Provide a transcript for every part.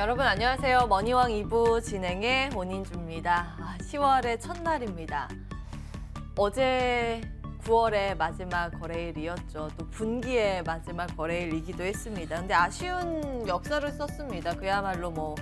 여러분 안녕하세요. 머니왕 2부 진행의 원인주입니다. 10월의 첫날입니다. 어제 9월의 마지막 거래일이었죠. 또 분기의 마지막 거래일이기도 했습니다. 근데 아쉬운 역사를 썼습니다. 그야말로 뭐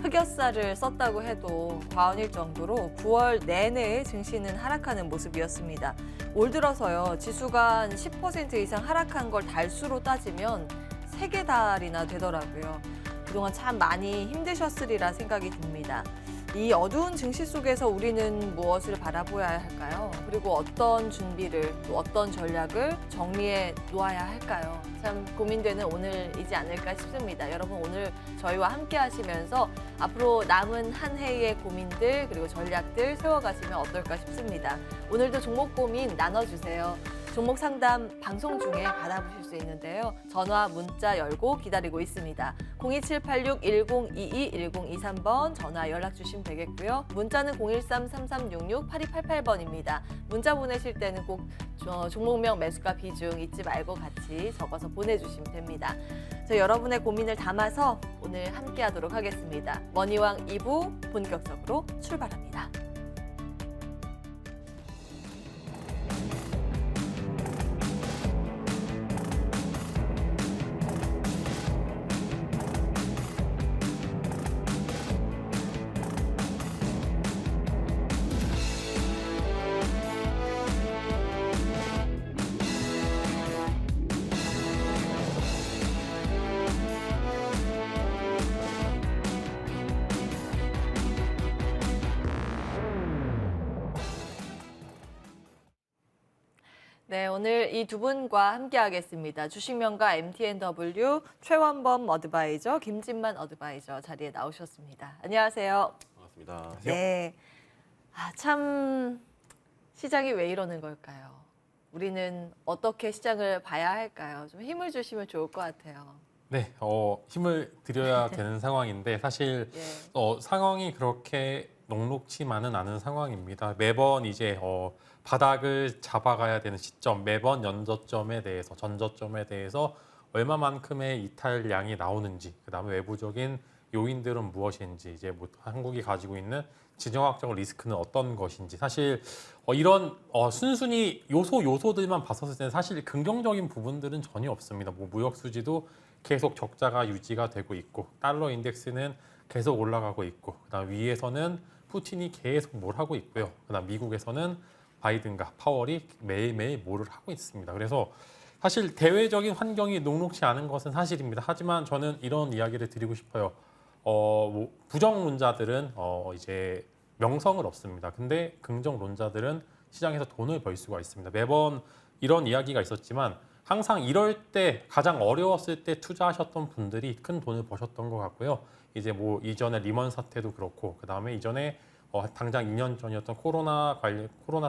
흑역사를 썼다고 해도 과언일 정도로 9월 내내 증시는 하락하는 모습이었습니다. 올 들어서요. 지수가 한 10% 이상 하락한 걸 달수로 따지면 3개 달이나 되더라고요. 그동안 참 많이 힘드셨으리라 생각이 듭니다. 이 어두운 증시 속에서 우리는 무엇을 바라보아야 할까요? 그리고 어떤 준비를, 또 어떤 전략을 정리해 놓아야 할까요? 참 고민되는 오늘이지 않을까 싶습니다. 여러분 오늘 저희와 함께 하시면서 앞으로 남은 한 해의 고민들 그리고 전략들 세워가시면 어떨까 싶습니다. 오늘도 종목 고민 나눠주세요. 종목 상담 방송 중에 받아보실 수 있는데요. 전화, 문자 열고 기다리고 있습니다. 02786-1022, 1023번 전화 연락 주시면 되겠고요. 문자는 013-3366-8288번입니다. 문자 보내실 때는 꼭 종목명, 매수가, 비중 잊지 말고 같이 적어서 보내주시면 됩니다. 여러분의 고민을 담아서 오늘 함께 하도록 하겠습니다. 머니왕 2부 본격적으로 출발합니다. 네, 오늘 이 두 분과 함께 하겠습니다. 주식명가 MTNW 최원범 어드바이저, 김진만 어드바이저 자리에 나오셨습니다. 안녕하세요. 반갑습니다. 네, 참 시장이 왜 이러는 걸까요? 우리는 어떻게 시장을 봐야 할까요? 좀 힘을 주시면 좋을 것 같아요. 네, 힘을 드려야 되는 상황인데 사실 네. 상황이 그렇게 녹록치만은 않은 상황입니다. 매번 이제 바닥을 잡아가야 되는 시점, 매번 전저점에 대해서 얼마만큼의 이탈량이 나오는지, 그다음에 외부적인 요인들은 무엇인지, 이제 뭐 한국이 가지고 있는 지정학적 리스크는 어떤 것인지, 사실 이런 순순히 요소들만 봤었을 때는 사실 긍정적인 부분들은 전혀 없습니다. 뭐 무역 수지도 계속 적자가 유지가 되고 있고, 달러 인덱스는 계속 올라가고 있고, 그다음 위에서는 푸틴이 계속 뭘 하고 있고요. 그다음 미국에서는 바이든과 파월이 매일매일 뭐를 하고 있습니다. 그래서 사실 대외적인 환경이 녹록지 않은 것은 사실입니다. 하지만 저는 이런 이야기를 드리고 싶어요. 뭐 부정론자들은 이제 명성을 얻습니다. 근데 긍정론자들은 시장에서 돈을 벌 수가 있습니다. 매번 이런 이야기가 있었지만 항상 이럴 때 가장 어려웠을 때 투자하셨던 분들이 큰 돈을 버셨던 것 같고요. 이제 뭐 이전에 리먼 사태도 그렇고, 그다음에 이전에 당장 2년 전이었던 코로나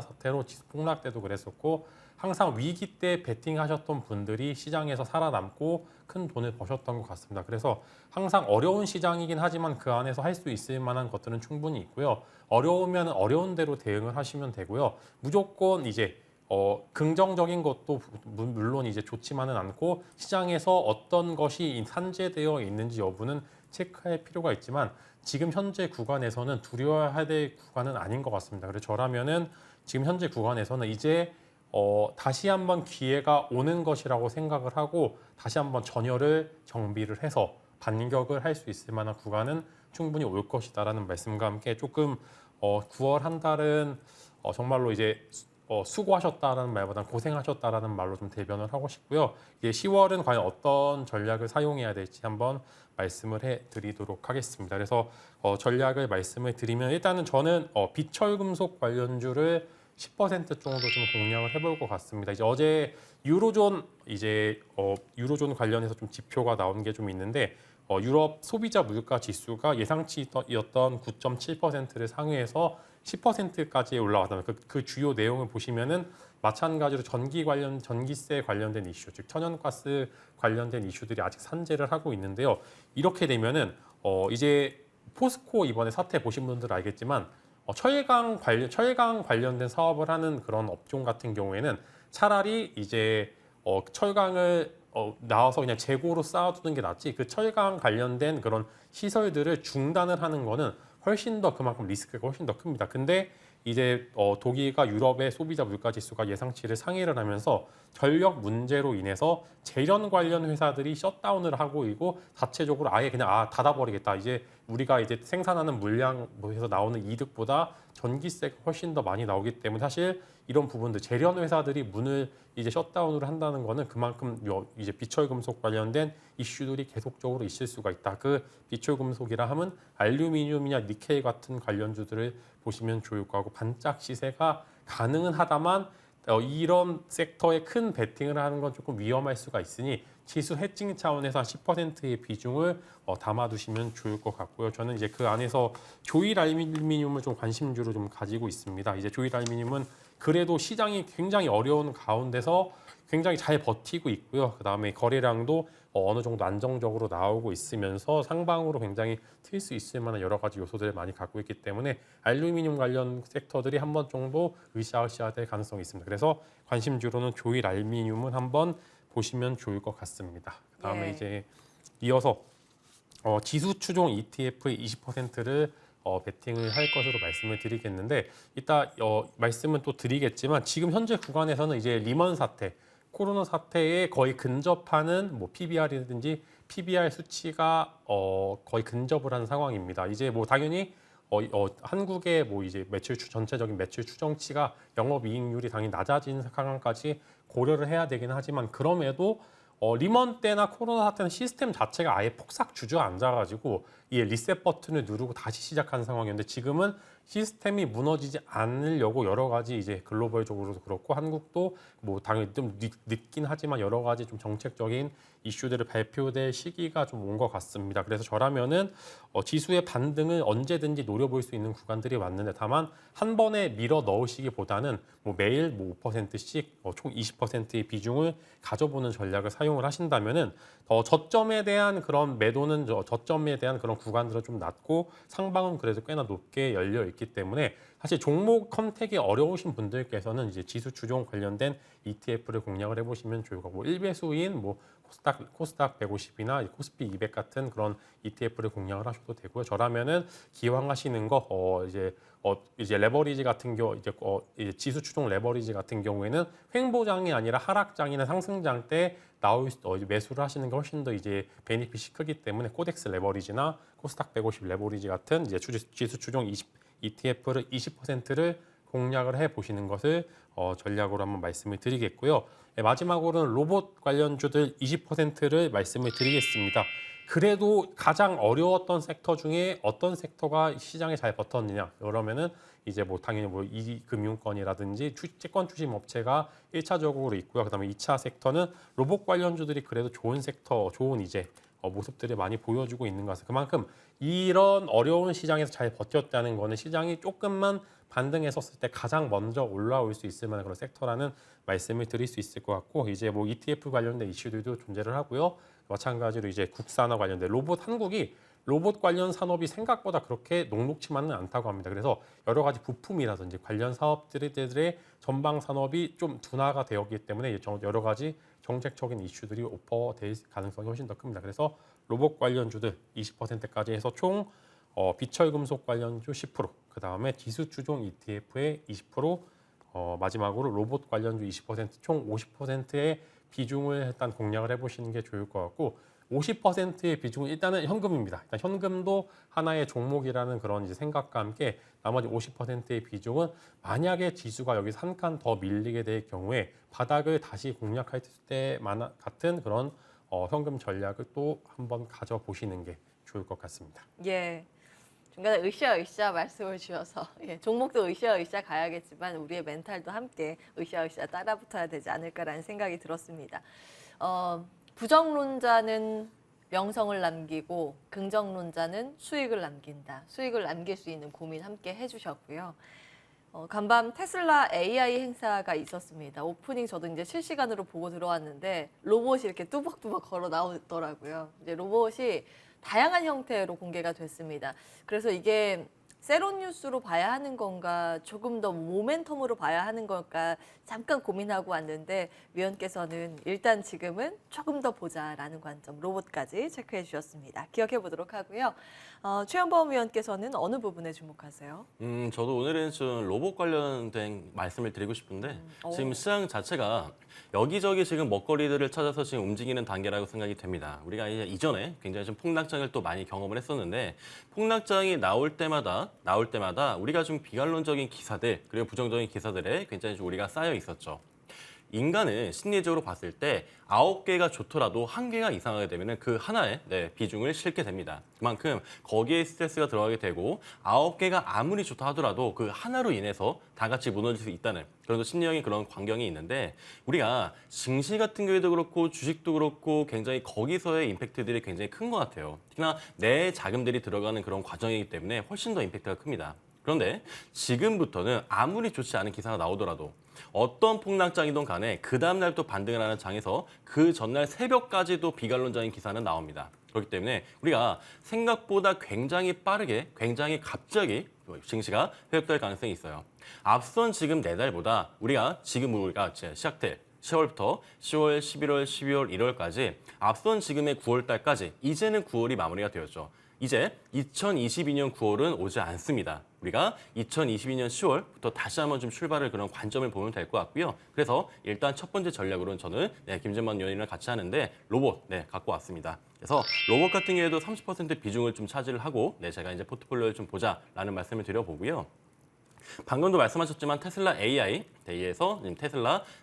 사태로 지수 폭락 때도 그랬었고, 항상 위기 때 베팅하셨던 분들이 시장에서 살아남고 큰 돈을 버셨던 것 같습니다. 그래서 항상 어려운 시장이긴 하지만 그 안에서 할 수 있을 만한 것들은 충분히 있고요. 어려우면 어려운 대로 대응을 하시면 되고요. 무조건 이제 긍정적인 것도 물론 이제 좋지만은 않고, 시장에서 어떤 것이 산재되어 있는지 여부는 체크할 필요가 있지만 지금 현재 구간에서는 두려워해야 될 구간은 아닌 것 같습니다. 그래서 저라면은 지금 현재 구간에서는 이제 다시 한번 기회가 오는 것이라고 생각을 하고 다시 한번 전열을 정비를 해서 반격을 할 수 있을 만한 구간은 충분히 올 것이다라는 말씀과 함께 조금 9월 한 달은 정말로 이제 수고하셨다라는 말보다는 고생하셨다라는 말로 좀 대변을 하고 싶고요. 이제 10월은 과연 어떤 전략을 사용해야 될지 한번 말씀을 해드리도록 하겠습니다. 그래서 전략을 말씀을 드리면 일단은 저는 비철금속 관련주를 10% 정도 좀 공략을 해볼 것 같습니다. 이제 어제 유로존 유로존 관련해서 좀 지표가 나온 게 좀 있는데 유럽 소비자 물가 지수가 예상치였던 9.7%를 상회해서 10%까지 올라왔다. 그 주요 내용을 보시면은 마찬가지로 전기세 관련된 이슈, 즉 천연가스 관련된 이슈들이 아직 산재를 하고 있는데요. 이렇게 되면은 이제 포스코 이번에 사태 보신 분들 알겠지만 철강 관련된 사업을 하는 그런 업종 같은 경우에는 차라리 이제 철강을 나와서 그냥 재고로 쌓아두는 게 낫지 그 철강 관련된 그런 시설들을 중단을 하는 거는 훨씬 더 그만큼 리스크가 훨씬 더 큽니다. 근데 이제 독일과 유럽의 소비자 물가 지수가 예상치를 상회를 하면서 전력 문제로 인해서 재련 관련 회사들이 셧다운을 하고 있고 자체적으로 아예 그냥 닫아버리겠다. 이제 우리가 이제 생산하는 물량에서 나오는 이득보다 전기세가 훨씬 더 많이 나오기 때문에 사실 이런 부분들 재련 회사들이 문을 이제 셧다운을 한다는 거는 그만큼 이제 비철금속 관련된 이슈들이 계속적으로 있을 수가 있다. 그 비철금속이라 하면 알루미늄이나 니켈 같은 관련주들을 보시면 좋을 거고 반짝 시세가 가능은 하다만 이런 섹터에 큰 베팅을 하는 건 조금 위험할 수가 있으니 지수 해칭 차원에서 한 10%의 비중을 담아두시면 좋을 것 같고요. 저는 이제 그 안에서 조일 알루미늄을 좀 관심주로 좀 가지고 있습니다. 이제 조일 알루미늄은 그래도 시장이 굉장히 어려운 가운데서 굉장히 잘 버티고 있고요. 그 다음에 거래량도 어느 정도 안정적으로 나오고 있으면서 상방으로 굉장히 틀 수 있을 만한 여러 가지 요소들을 많이 갖고 있기 때문에 알루미늄 관련 섹터들이 한 번 정도 으쌰으쌰 될 가능성이 있습니다. 그래서 관심주로는 조일 알루미늄은 한번 보시면 좋을 것 같습니다. 그다음에 예. 이제 이어서 지수 추종 ETF의 20%를 베팅을 할 것으로 말씀을 드리겠는데 이따 말씀은 또 드리겠지만 지금 현재 구간에서는 이제 리먼 사태, 코로나 사태에 거의 근접하는 뭐 PBR이든지 PBR 수치가 거의 근접을 한 상황입니다. 이제 뭐 당연히 한국의 뭐 이제 전체적인 매출 추정치가 영업이익률이 당연히 낮아진 상황까지 고려를 해야 되긴 하지만 그럼에도 리먼 때나 코로나 사태는 시스템 자체가 아예 폭삭 주저앉아가지고 이 리셋 버튼을 누르고 다시 시작한 상황이었는데 지금은 시스템이 무너지지 않으려고 여러 가지 이제 글로벌적으로도 그렇고 한국도 뭐 당연히 좀 늦긴 하지만 여러 가지 좀 정책적인 이슈들을 발표될 시기가 좀 온 것 같습니다. 그래서 저라면은 지수의 반등을 언제든지 노려볼 수 있는 구간들이 왔는데 다만 한 번에 밀어 넣으시기보다는 뭐 매일 뭐 5%씩 총 20%의 비중을 가져보는 전략을 사용을 하신다면은 저점에 대한 그런 매도는 저점에 대한 그런 구간들은 좀 낮고 상방은 그래도 꽤나 높게 열려 있기 때문에 사실 종목 컨택이 어려우신 분들께서는 이제 지수 추종 관련된 ETF를 공략을 해보시면 좋을 거고 일배수인 뭐 코스닥 150이나 코스피 200 같은 그런 ETF를 공략을 하셔도 되고요. 저라면은 기왕하시는 거 이제 레버리지 같은 경우 이제 지수 추종 레버리지 같은 경우에는 횡보장이 아니라 하락장이나 상승장 때 매수를 하시는 게 훨씬 더 이제 베니핏이 크기 때문에 코덱스 레버리지나 코스닥 150 레버리지 같은 이제 지수 추종 ETF를 20%를 공략을 해 보시는 것을 전략으로 한번 말씀을 드리겠고요. 마지막으로는 로봇 관련주들 20%를 말씀을 드리겠습니다. 그래도 가장 어려웠던 섹터 중에 어떤 섹터가 시장에 잘 버텼느냐 그러면은 이제 뭐 당연히 뭐 이금융권이라든지 채권 추심 업체가 1차적으로 있고요. 그다음에 2차 섹터는 로봇 관련주들이 그래도 좋은 섹터, 좋은 이제 모습들을 많이 보여주고 있는 것 같아요. 그만큼 이런 어려운 시장에서 잘 버텼다는 거는 시장이 조금만 반등했었을 때 가장 먼저 올라올 수 있을 만한 그런 섹터라는 말씀을 드릴 수 있을 것 같고 이제 뭐 ETF 관련된 이슈들도 존재를 하고요. 마찬가지로 이제 국산화 관련된 한국이 로봇 관련 산업이 생각보다 그렇게 녹록치만은 않다고 합니다. 그래서 여러 가지 부품이라든지 관련 사업들의 전방 산업이 좀 둔화가 되었기 때문에 여러 가지 정책적인 이슈들이 오퍼될 가능성이 훨씬 더 큽니다. 그래서 로봇 관련주들 20%까지 해서 총 비철금속 관련주 10%, 그 다음에 지수 추종 ETF의 20%, 마지막으로 로봇 관련주 20%, 총 50%의 비중을 일단 공략을 해보시는 게 좋을 것 같고 50%의 비중은 일단은 현금입니다. 일단 현금도 하나의 종목이라는 그런 이제 생각과 함께 나머지 50%의 비중은 만약에 지수가 여기서 한 칸 더 밀리게 될 경우에 바닥을 다시 공략할 때 같은 그런 현금 전략을 또 한번 가져보시는 게 좋을 것 같습니다. 예. 중간에 으쌰으쌰 말씀을 주셔서 종목도 으쌰으쌰 가야겠지만 우리의 멘탈도 함께 으쌰으쌰 따라붙어야 되지 않을까라는 생각이 들었습니다. 부정론자는 명성을 남기고 긍정론자는 수익을 남긴다. 수익을 남길 수 있는 고민 함께 해주셨고요. 간밤 테슬라 AI 행사가 있었습니다. 오프닝 저도 이제 실시간으로 보고 들어왔는데 로봇이 이렇게 뚜벅뚜벅 걸어 나오더라고요. 이제 로봇이 다양한 형태로 공개가 됐습니다. 그래서 이게 세론 뉴스로 봐야 하는 건가 조금 더 모멘텀으로 봐야 하는 걸까 잠깐 고민하고 왔는데 위원께서는 일단 지금은 조금 더 보자라는 관점 로봇까지 체크해 주셨습니다. 기억해 보도록 하고요. 최연범 위원께서는 어느 부분에 주목하세요? 저도 오늘은 좀 로봇 관련된 말씀을 드리고 싶은데 지금 시장 자체가 여기저기 지금 먹거리들을 찾아서 지금 움직이는 단계라고 생각이 됩니다. 우리가 이제 이전에 굉장히 좀 폭락장을 또 많이 경험을 했었는데 폭락장이 나올 때마다 우리가 좀 비관론적인 기사들 그리고 부정적인 기사들에 굉장히 좀 우리가 쌓여 있었죠. 인간은 심리적으로 봤을 때 9개가 좋더라도 1개가 이상하게 되면 그 하나의 비중을 실게 됩니다. 그만큼 거기에 스트레스가 들어가게 되고 9개가 아무리 좋다 하더라도 그 하나로 인해서 다 같이 무너질 수 있다는 그런 심리적인 그런 광경이 있는데 우리가 증시 같은 경우에도 그렇고 주식도 그렇고 굉장히 거기서의 임팩트들이 굉장히 큰 것 같아요. 특히나 내 자금들이 들어가는 그런 과정이기 때문에 훨씬 더 임팩트가 큽니다. 그런데 지금부터는 아무리 좋지 않은 기사가 나오더라도 어떤 폭락장이든 간에 그 다음날 또 반등을 하는 장에서 그 전날 새벽까지도 비관론적인 기사는 나옵니다. 그렇기 때문에 우리가 생각보다 굉장히 빠르게, 굉장히 갑자기 증시가 회복될 가능성이 있어요. 앞선 지금 4달보다 우리가 시작될 10월부터 10월, 11월, 12월, 1월까지 앞선 지금의 9월 달까지 이제는 9월이 마무리가 되었죠. 이제 2022년 9월은 오지 않습니다. 우리가 2022년 10월부터 다시 한번 좀 출발을 그런 관점을 보면 될 것 같고요. 그래서 일단 첫 번째 전략으로는 저는 김재만 의원이랑 같이 하는데 로봇 갖고 왔습니다. 그래서 로봇 같은 경우에도 30% 비중을 좀 차지를 하고 제가 이제 포트폴리오를 좀 보자라는 말씀을 드려보고요. 방금도 말씀하셨지만 테슬라 AI 대의에서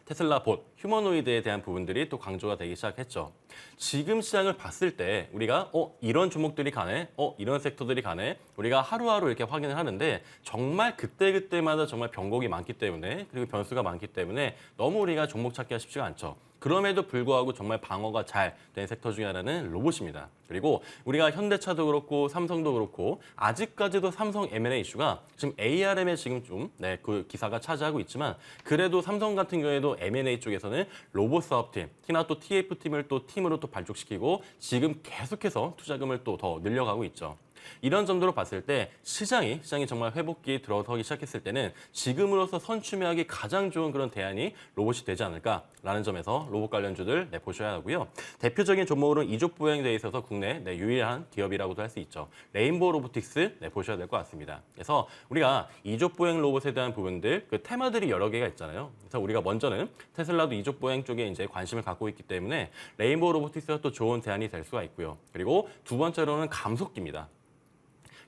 테슬라 봇, 휴머노이드에 대한 부분들이 또 강조가 되기 시작했죠. 지금 시장을 봤을 때 우리가 이런 종목들이 가네, 이런 섹터들이 가네, 우리가 하루하루 이렇게 확인을 하는데 정말 그때그때마다 정말 변곡이 많기 때문에 그리고 변수가 많기 때문에 너무 우리가 종목 찾기가 쉽지가 않죠. 그럼에도 불구하고 정말 방어가 잘 된 섹터 중에 하나는 로봇입니다. 그리고 우리가 현대차도 그렇고 삼성도 그렇고 아직까지도 삼성 M&A 이슈가 지금 ARM에 지금 좀 그 기사가 차지하고 있지만 그래도 삼성 같은 경우에도 M&A 쪽에서는 로봇 사업팀, 특히나 또 TF팀을 또 팀으로 또 발족시키고 지금 계속해서 투자금을 또 더 늘려가고 있죠. 이런 점으로 봤을 때 시장이 정말 회복기에 들어서기 시작했을 때는 지금으로서 선취매하기 가장 좋은 그런 대안이 로봇이 되지 않을까라는 점에서 로봇 관련주들 보셔야 하고요. 대표적인 종목으로는 이족 보행에 있어서 국내 유일한 기업이라고도 할 수 있죠. 레인보우 로보틱스 보셔야 될 것 같습니다. 그래서 우리가 이족 보행 로봇에 대한 부분들 그 테마들이 여러 개가 있잖아요. 그래서 우리가 먼저는 테슬라도 이족 보행 쪽에 이제 관심을 갖고 있기 때문에 레인보우 로보틱스가 또 좋은 대안이 될 수가 있고요. 그리고 두 번째로는 감속기입니다.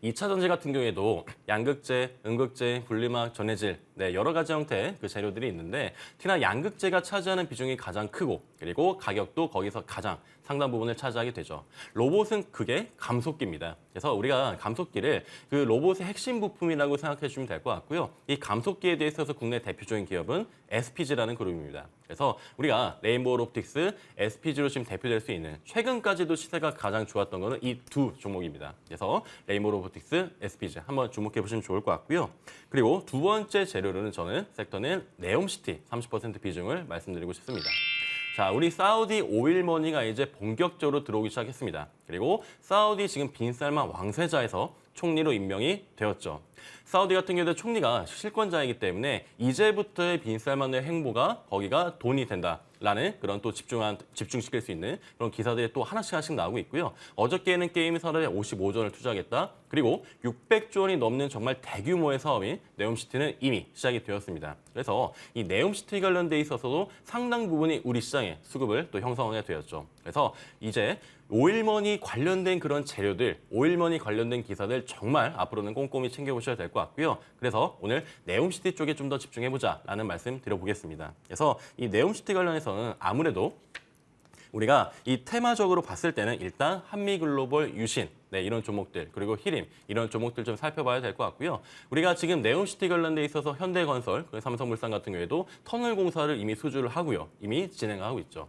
2차 전지 같은 경우에도 양극재, 음극재, 분리막, 전해질 여러 가지 형태의 그 재료들이 있는데 특히나 양극재가 차지하는 비중이 가장 크고 그리고 가격도 거기서 가장 상당 부분을 차지하게 되죠. 로봇은 그게 감속기입니다. 그래서 우리가 감속기를 그 로봇의 핵심 부품이라고 생각해 주시면 될 것 같고요. 이 감속기에 대해 있어서 국내 대표적인 기업은 SPG라는 그룹입니다. 그래서 우리가 레인보우 롭틱스, SPG로 지금 대표될 수 있는 최근까지도 시세가 가장 좋았던 거는 이 두 종목입니다. 그래서 레인보우 로보틱스, SPG 한번 주목해 보시면 좋을 것 같고요. 그리고 두 번째 재료로는 저는 섹터는 네옴시티 30% 비중을 말씀드리고 싶습니다. 자, 우리 사우디 오일머니가 이제 본격적으로 들어오기 시작했습니다. 그리고 사우디 지금 빈살만 왕세자에서 총리로 임명이 되었죠. 사우디 같은 경우도 총리가 실권자이기 때문에 이제부터의 빈살만의 행보가 거기가 돈이 된다라는 그런 또 집중시킬 수 있는 그런 기사들이 또 하나씩 나오고 있고요. 어저께는 게임 산업에 55조원을 투자하겠다. 그리고 600조 원이 넘는 정말 대규모의 사업인 네옴시티는 이미 시작이 되었습니다. 그래서 이 네옴시티 관련돼 있어서도 상당 부분이 우리 시장의 수급을 또 형성하게 되었죠. 그래서 이제 오일머니 관련된 그런 재료들, 오일머니 관련된 기사들 정말 앞으로는 꼼꼼히 챙겨보셔야 될 것 같고요. 그래서 오늘 네옴시티 쪽에 좀 더 집중해보자라는 말씀 드려보겠습니다. 그래서 이 네옴시티 관련해서는 아무래도 우리가 이 테마적으로 봤을 때는 일단 한미글로벌 유신, 이런 종목들 그리고 히림 이런 종목들 좀 살펴봐야 될 것 같고요. 우리가 지금 네옴시티 관련돼 있어서 현대건설, 삼성물산 같은 경우에도 터널 공사를 이미 수주를 하고요. 이미 진행하고 있죠.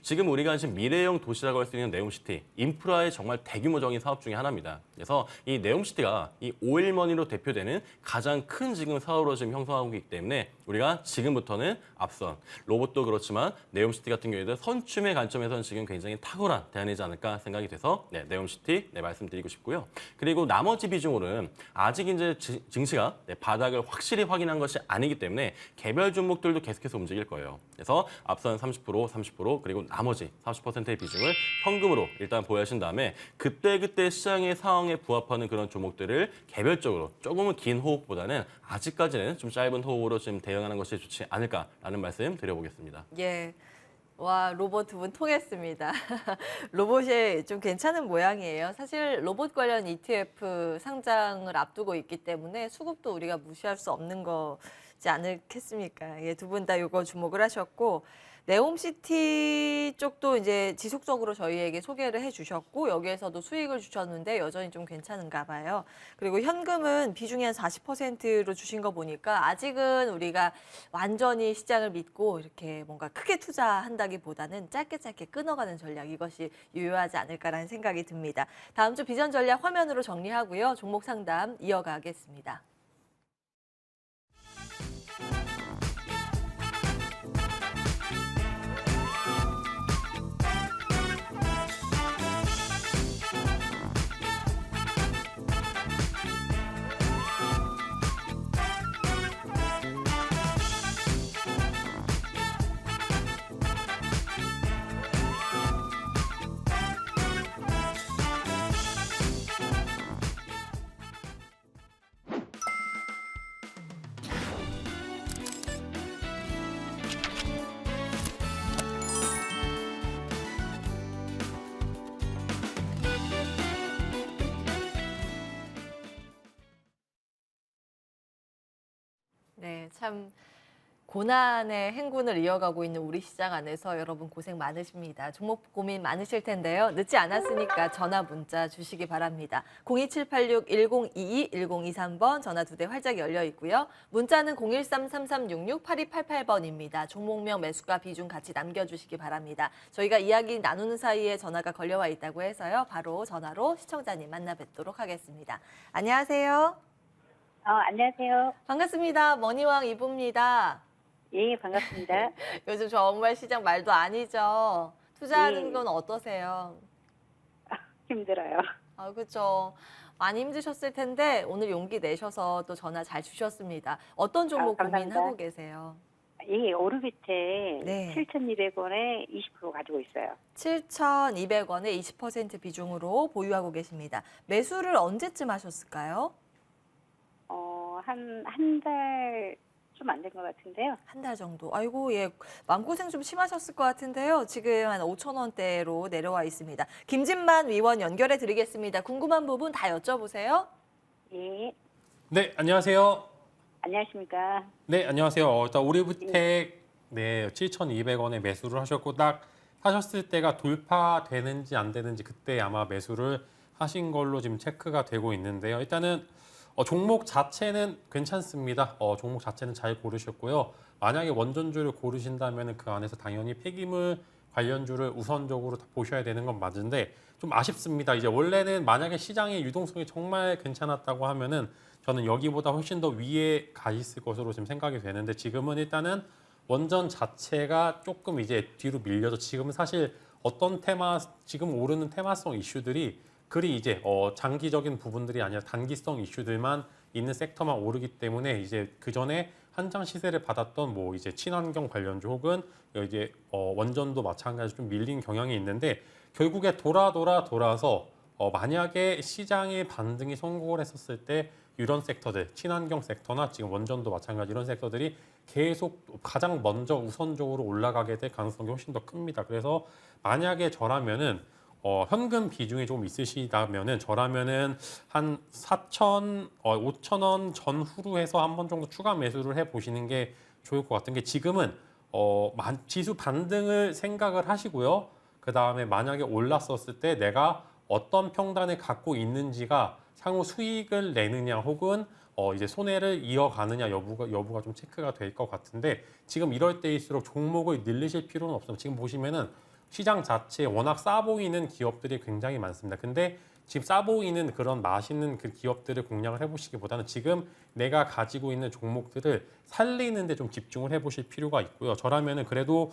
지금 우리가 지금 미래형 도시라고 할 수 있는 네옴시티, 인프라의 정말 대규모적인 사업 중에 하나입니다. 그래서 이 네옴시티가 이 오일머니로 대표되는 가장 큰 지금 사업으로 지금 형성하고 있기 때문에 우리가 지금부터는 앞선 로봇도 그렇지만 네옴시티 같은 경우에도 선춤의 관점에서는 지금 굉장히 탁월한 대안이지 않을까 생각이 돼서 네옴시티 말씀드리고 싶고요. 그리고 나머지 비중으로는 아직 이제 증시가 바닥을 확실히 확인한 것이 아니기 때문에 개별 종목들도 계속해서 움직일 거예요. 그래서 앞선 30%, 그리고 나머지 40%의 비중을 현금으로 일단 보유하신 다음에 그때그때 시장의 상황에 부합하는 그런 종목들을 개별적으로 조금은 긴 호흡보다는 아직까지는 좀 짧은 호흡으로 좀 대응하는 것이 좋지 않을까라는 말씀 드려보겠습니다. 예. 와, 로봇 두 분 통했습니다. 로봇이 좀 괜찮은 모양이에요. 사실 로봇 관련 ETF 상장을 앞두고 있기 때문에 수급도 우리가 무시할 수 없는 거지 않겠습니까? 예, 두 분 다 이거 주목을 하셨고, 네옴시티 쪽도 이제 지속적으로 저희에게 소개를 해주셨고 여기에서도 수익을 주셨는데 여전히 좀 괜찮은가 봐요. 그리고 현금은 비중이 한 40%로 주신 거 보니까 아직은 우리가 완전히 시장을 믿고 이렇게 뭔가 크게 투자한다기보다는 짧게 끊어가는 전략, 이것이 유효하지 않을까라는 생각이 듭니다. 다음 주 비전 전략 화면으로 정리하고요. 종목 상담 이어가겠습니다. 네, 참 고난의 행군을 이어가고 있는 우리 시장 안에서 여러분 고생 많으십니다. 종목 고민 많으실 텐데요. 늦지 않았으니까 전화 문자 주시기 바랍니다. 02786-1022, 1023번 전화 2대 활짝 열려 있고요. 문자는 013-3366-8288번입니다. 종목명, 매수가, 비중 같이 남겨주시기 바랍니다. 저희가 이야기 나누는 사이에 전화가 걸려와 있다고 해서요. 바로 전화로 시청자님 만나 뵙도록 하겠습니다. 안녕하세요. 안녕하세요. 반갑습니다. 머니왕 이부입니다. 예, 반갑습니다. 요즘 정말 시장 말도 아니죠. 투자하는 예. 건 어떠세요? 힘들어요. 아, 그렇죠. 많이 힘드셨을 텐데 오늘 용기 내셔서 또 전화 잘 주셨습니다. 어떤 종목 감사합니다. 고민하고 계세요? 예, 오르비테 네. 7,200원에 20% 가지고 있어요. 7,200원에 20% 비중으로 보유하고 계십니다. 매수를 언제쯤 하셨을까요? 한 달 좀 안 된 것 같은데요. 한 달 정도. 아이고, 예. 마음고생 좀 심하셨을 것 같은데요. 지금 한 5,000원대로 내려와 있습니다. 김진만 위원 연결해 드리겠습니다. 궁금한 부분 다 여쭤보세요. 예, 네, 안녕하세요. 안녕하십니까. 네, 안녕하세요. 일단 오리브텍 7,200원에 매수를 하셨고 딱 하셨을 때가 돌파되는지 안 되는지 그때 아마 매수를 하신 걸로 지금 체크가 되고 있는데요. 일단은 종목 자체는 괜찮습니다. 종목 자체는 잘 고르셨고요. 만약에 원전주를 고르신다면 그 안에서 당연히 폐기물 관련주를 우선적으로 다 보셔야 되는 건 맞은데 좀 아쉽습니다. 이제 원래는 만약에 시장의 유동성이 정말 괜찮았다고 하면은 저는 여기보다 훨씬 더 위에 가 있을 것으로 지금 생각이 되는데 지금은 일단은 원전 자체가 조금 이제 뒤로 밀려서 지금은 사실 어떤 지금 오르는 테마성 이슈들이 그리 이제 장기적인 부분들이 아니라 단기성 이슈들만 있는 섹터만 오르기 때문에 이제 그 전에 한창 시세를 받았던 뭐 이제 친환경 관련주 혹은 이제 원전도 마찬가지로 좀 밀린 경향이 있는데 결국에 돌아서 만약에 시장의 반등이 성공을 했었을 때 이런 섹터들, 친환경 섹터나 지금 원전도 마찬가지 이런 섹터들이 계속 가장 먼저 우선적으로 올라가게 될 가능성이 훨씬 더 큽니다. 그래서 만약에 저라면은 현금 비중이 좀 있으시다면은 저라면은 한 5,000원 전후로 해서 한 번 정도 추가 매수를 해 보시는 게 좋을 것 같은 게 지금은 지수 반등을 생각을 하시고요. 그 다음에 만약에 올랐었을 때 내가 어떤 평단을 갖고 있는지가 향후 수익을 내느냐 혹은 이제 손해를 이어가느냐 여부가 좀 체크가 될 것 같은데 지금 이럴 때일수록 종목을 늘리실 필요는 없어요. 지금 보시면은 시장 자체에 워낙 싸 보이는 기업들이 굉장히 많습니다. 근데 지금 싸 보이는 그런 맛있는 그 기업들을 공략을 해보시기보다는 지금 내가 가지고 있는 종목들을 살리는 데 좀 집중을 해보실 필요가 있고요. 저라면은 그래도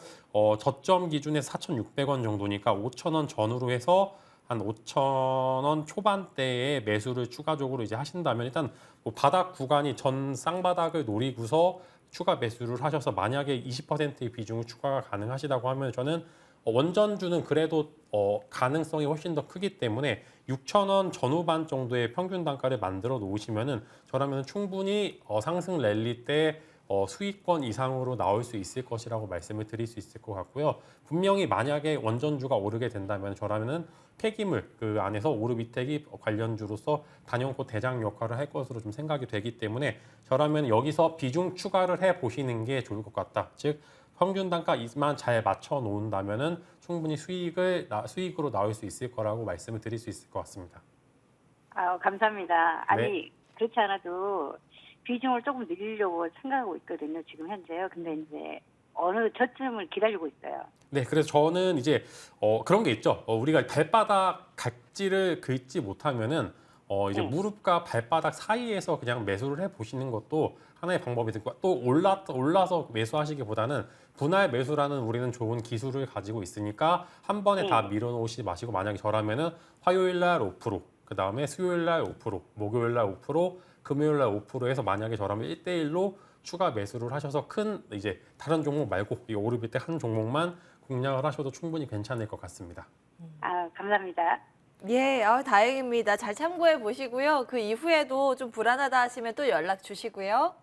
저점 기준에 4,600원 정도니까 5,000원 전후로 해서 한 5,000원 초반대에 매수를 추가적으로 이제 하신다면 일단 뭐 바닥 구간이 전 쌍바닥을 노리고서 추가 매수를 하셔서 만약에 20%의 비중을 추가가 가능하시다고 하면 저는 원전주는 그래도 가능성이 훨씬 더 크기 때문에 6,000원 전후반 정도의 평균 단가를 만들어 놓으시면은 저라면 충분히 상승 랠리 때 수익권 이상으로 나올 수 있을 것이라고 말씀을 드릴 수 있을 것 같고요. 분명히 만약에 원전주가 오르게 된다면 저라면은 폐기물 그 안에서 오르비텍이 관련주로서 단연코 대장 역할을 할 것으로 좀 생각이 되기 때문에 저라면 여기서 비중 추가를 해 보시는 게 좋을 것 같다. 즉 평균 단가만 잘 맞춰 놓는다면은 충분히 수익으로 나올 수 있을 거라고 말씀을 드릴 수 있을 것 같습니다. 감사합니다. 아니, 네. 그렇지 않아도 비중을 조금 늘리려고 생각하고 있거든요. 지금 현재요. 근데 이제 어느 저점을 기다리고 있어요. 네, 그래서 저는 이제 그런 게 있죠. 우리가 발바닥 각질을 긁지 못하면은 이제 무릎과 발바닥 사이에서 그냥 매수를 해 보시는 것도 하나의 방법이 될 거고 또 올라서 매수하시기보다는 분할 매수라는 우리는 좋은 기술을 가지고 있으니까 한 번에 다 밀어놓으시지 마시고 만약에 저라면은 화요일 날 5%, 그 다음에 수요일 날 5%, 목요일 날 5%, 금요일 날 5% 해서 만약에 저라면 1대1로 추가 매수를 하셔서 큰 이제 다른 종목 말고 이 오르비텍 한 종목만 공략을 하셔도 충분히 괜찮을 것 같습니다. 감사합니다. 예, 다행입니다. 잘 참고해 보시고요. 그 이후에도 좀 불안하다 하시면 또 연락 주시고요.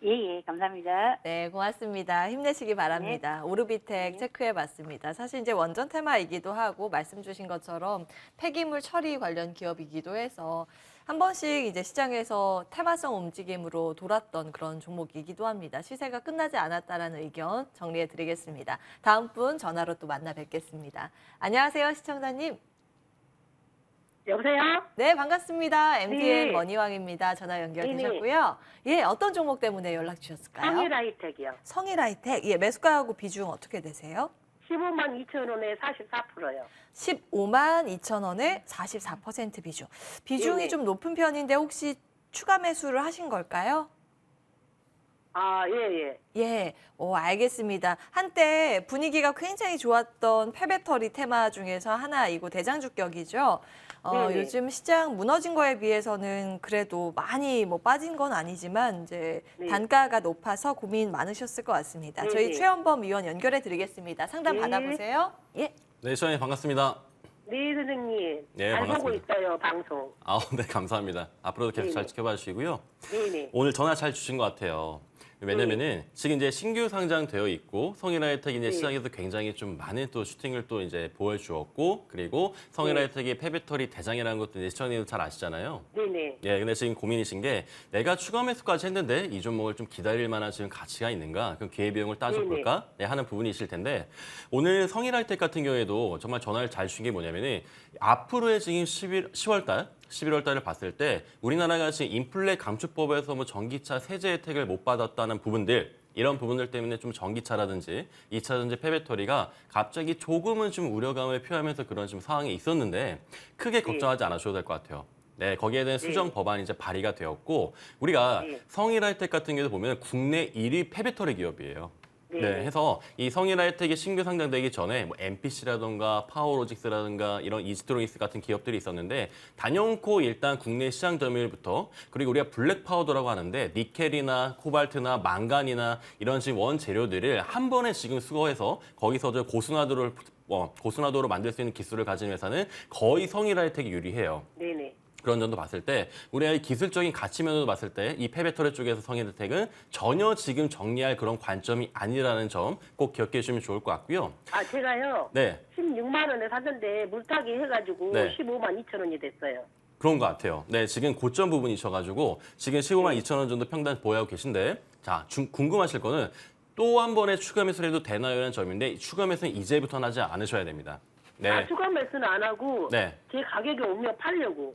예, 감사합니다. 네, 고맙습니다. 힘내시기 바랍니다. 오르비텍 체크해 봤습니다. 사실 이제 원전 테마이기도 하고 말씀 주신 것처럼 폐기물 처리 관련 기업이기도 해서 한 번씩 이제 시장에서 테마성 움직임으로 돌았던 그런 종목이기도 합니다. 시세가 끝나지 않았다라는 의견 정리해 드리겠습니다. 다음 분 전화로 또 만나 뵙겠습니다. 안녕하세요, 시청자님. 여보세요? 네, 반갑습니다. MTN 네. 머니왕입니다. 전화 연결되셨고요. 예, 어떤 종목 때문에 연락 주셨을까요? 성일하이텍이요. 성일하이텍. 예, 매수가하고 비중 어떻게 되세요? 15만 2천 원에 44%요. 15만 2천 원에 44% 비중. 비중이 네. 좀 높은 편인데 혹시 추가 매수를 하신 걸까요? 예. 예, 알겠습니다. 한때 분위기가 굉장히 좋았던 폐배터리 테마 중에서 하나이고 대장주격이죠. 네네. 요즘 시장 무너진 거에 비해서는 그래도 많이 뭐 빠진 건 아니지만 이제 네. 단가가 높아서 고민 많으셨을 것 같습니다. 네네. 저희 최연범 위원 연결해 드리겠습니다. 상담 네. 받아보세요. 예. 네, 시장님 반갑습니다. 네, 선생님. 네, 잘 보고 반갑습니다. 있어요, 방송. 네, 감사합니다. 앞으로도 계속 잘 네네. 지켜봐 주시고요. 네네. 오늘 전화 잘 주신 것 같아요. 왜냐면은 지금 이제 신규 상장되어 있고 성일하이텍이 이제 시장에서 굉장히 좀 많은 또 슈팅을 또 이제 보여주었고 그리고 성일하이텍이 폐배터리 대장이라는 것도 이제 시청자님도 잘 아시잖아요. 네네. 예, 근데 지금 고민이신 게 내가 추가 매수까지 했는데 이 종목을 좀 기다릴 만한 지금 가치가 있는가? 그럼 기회비용을 따져볼까? 네, 하는 부분이실 텐데 오늘 성일하이텍 같은 경우에도 정말 전화를 잘 주신 게 뭐냐면은 앞으로의 지금 10월 달 11월 달을 봤을 때 우리나라가 지금 인플레 감축법에서 뭐 전기차 세제 혜택을 못 받았다는 부분들 이런 부분들 때문에 좀 전기차라든지 2차전지 폐배터리가 갑자기 조금은 좀 우려감을 표하면서 그런 좀 상황이 있었는데 크게 걱정하지 않으셔도 될 것 같아요. 네, 거기에 대한 수정 법안이 이제 발의가 되었고 우리가 성일하이텍 같은 경우도 보면 국내 1위 폐배터리 기업이에요. 네, 해서 이 성일하이텍이 신규 상장되기 전에 뭐 MPC라든가 파워로직스라든가 이런 이지트로닉스 같은 기업들이 있었는데 단연코 일단 국내 시장 점유율부터 그리고 우리가 블랙 파우더라고 하는데 니켈이나 코발트나 망간이나 이런 지금 원재료들을 한 번에 지금 수거해서 거기서 저 고순화도로 만들 수 있는 기술을 가진 회사는 거의 성일하이텍이 유리해요. 네네. 그런 점도 봤을 때 우리가 이 기술적인 가치 면으로 봤을 때 이 폐배터리 쪽에서 성일하이텍은 전혀 지금 정리할 그런 관점이 아니라는 점 꼭 기억해 주시면 좋을 것 같고요. 제가요. 네, 16만 원에 샀는데 물타기 해가지고 네. 15만 2천 원이 됐어요. 그런 것 같아요. 네, 지금 고점 부분이셔가지고 지금 15만 2천 원 정도 평단 보유하고 계신데 자, 궁금하실 거는 또 한 번에 추가 매수를 해도 되나요라는 점인데 추가 매수는 이제부터 하지 않으셔야 됩니다. 네, 추가 매수는 안 하고 네. 제 가격에 오면 팔려고.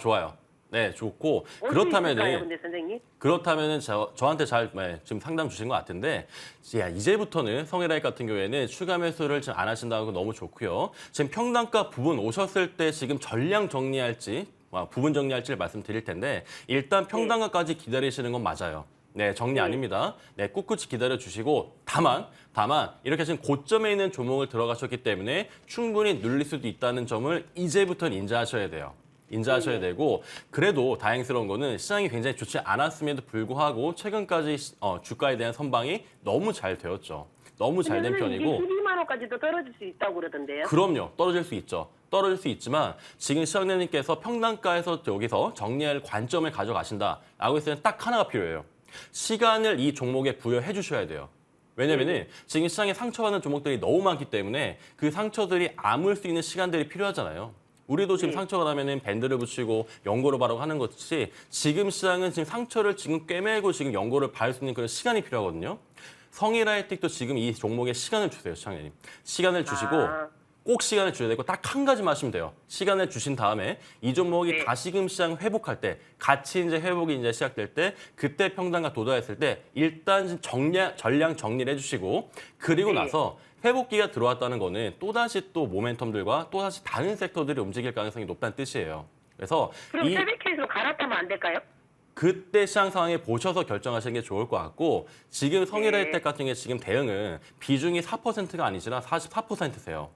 좋아요. 네, 좋고 올수 있을까요, 그렇다면은 근데 선생님? 그렇다면은 저한테 잘 지금 상담 주신 것 같은데 이제부터는 성일아이 같은 경우에는 추가 매수를 지금 안 하신다는 거 너무 좋고요. 지금 평단가 부분 오셨을 때 지금 전량 정리할지 부분 정리할지를 말씀드릴 텐데 일단 평단가까지 기다리시는 건 맞아요. 네, 정리 아닙니다. 네, 꿋꿋이 기다려 주시고 다만 이렇게 지금 고점에 있는 종목을 들어가셨기 때문에 충분히 눌릴 수도 있다는 점을 이제부터는 인지하셔야 돼요. 인지하셔야 되고 그래도 다행스러운 거는 시장이 굉장히 좋지 않았음에도 불구하고 최근까지 주가에 대한 선방이 너무 잘 되었죠. 너무 잘 된 편이고. 이게 12만 원까지도 떨어질 수 있다고 그러던데요. 그럼요. 떨어질 수 있죠. 떨어질 수 있지만 지금 시장님께서 평단가에서 여기서 정리할 관점을 가져가신다라고 했을 때는 딱 하나가 필요해요. 시간을 이 종목에 부여해 주셔야 돼요. 왜냐면은 지금 시장에 상처받는 종목들이 너무 많기 때문에 그 상처들이 아물 수 있는 시간들이 필요하잖아요. 우리도 지금 상처가 나면은 밴드를 붙이고 연고를 바르고 하는 것이 지금 시장은 지금 상처를 지금 꿰매고 지금 연고를 바를 수 있는 그런 시간이 필요하거든요. 성일아이텍도 지금 이 종목에 시간을 주세요, 시장님. 시간을 주시고 꼭 시간을 줘야 되고 딱 한 가지만 하시면 돼요. 시간을 주신 다음에 이 종목이 다시금 시장 회복할 때 같이 이제 회복이 이제 시작될 때 그때 평단가 도달했을 때 일단 전량 정리를 해주시고 그리고 나서 회복기가 들어왔다는 거는 또다시 또 모멘텀들과 또다시 다른 섹터들이 움직일 가능성이 높다는 뜻이에요. 그래서 그럼 세비케이스로 갈아타면 안 될까요? 그때 시장 상황에 보셔서 결정하시는 게 좋을 것 같고 지금 성일아이텍 같은 게 지금 대응은 비중이 4%가 아니지만 44%세요.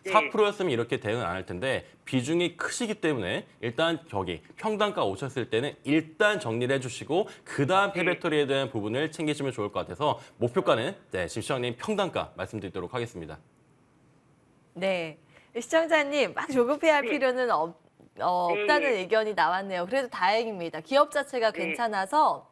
4%였으면 이렇게 대응을 안 할 텐데 비중이 크시기 때문에 일단 여기 평단가 오셨을 때는 일단 정리를 해주시고 그다음 폐배터리에 대한 부분을 챙기시면 좋을 것 같아서 목표가는 지금 시장님 평단가 말씀드리도록 하겠습니다. 네. 시청자님 막 조급해할 필요는 없다는 네. 의견이 나왔네요. 그래도 다행입니다. 기업 자체가 괜찮아서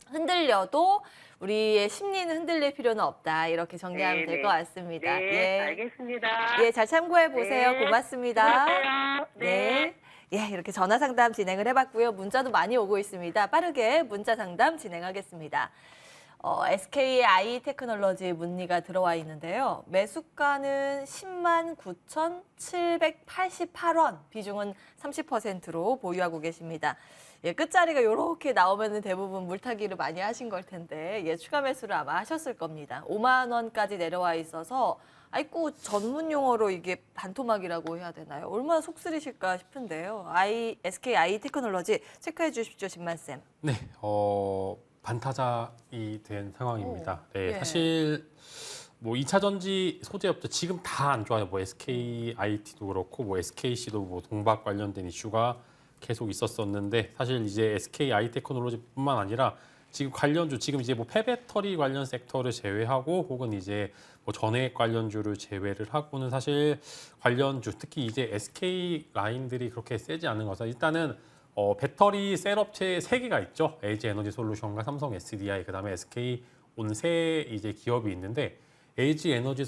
흔들려도 우리의 심리는 흔들릴 필요는 없다. 이렇게 정리하면 될 것 같습니다. 네, 알겠습니다. 예, 잘 참고해 보세요. 네. 고맙습니다. 수고하세요. 네. 예, 이렇게 전화 상담 진행을 해봤고요. 문자도 많이 오고 있습니다. 빠르게 문자 상담 진행하겠습니다. SKI 테크놀로지 문의가 들어와 있는데요. 매수가는 10만 9,788원, 비중은 30%로 보유하고 계십니다. 예, 끝자리가 이렇게 나오면 대부분 물타기를 많이 하신 걸 텐데 추가 매수를 아마 하셨을 겁니다. 5만 원까지 내려와 있어서 아이고 전문 용어로 이게 반토막이라고 해야 되나요? 얼마나 속쓰리실까 싶은데요. SKI 테크놀로지 체크해 주십시오, 신만쌤. 네, 반타작이 된 상황입니다. 네, 예. 사실 뭐 2차 전지 소재업체 지금 다 안 좋아요. 뭐 SKIT도 그렇고 뭐 SKC도 뭐 동박 관련된 이슈가 계속 있었었는데 사실 이제 SKI 테크놀로지뿐만 아니라 지금 관련주 지금 이제 뭐 폐배터리 관련 섹터를 제외하고 혹은 이제 뭐 전해액 관련주를 제외를 하고는 사실 관련주 특히 이제 SK 라인들이 그렇게 세지 않은 것은 일단은 배터리 셀 업체 3개가 있죠. LG 에너지 솔루션과 삼성 SDI 그다음에 SK 온 세 이제 기업이 있는데 LG 에너지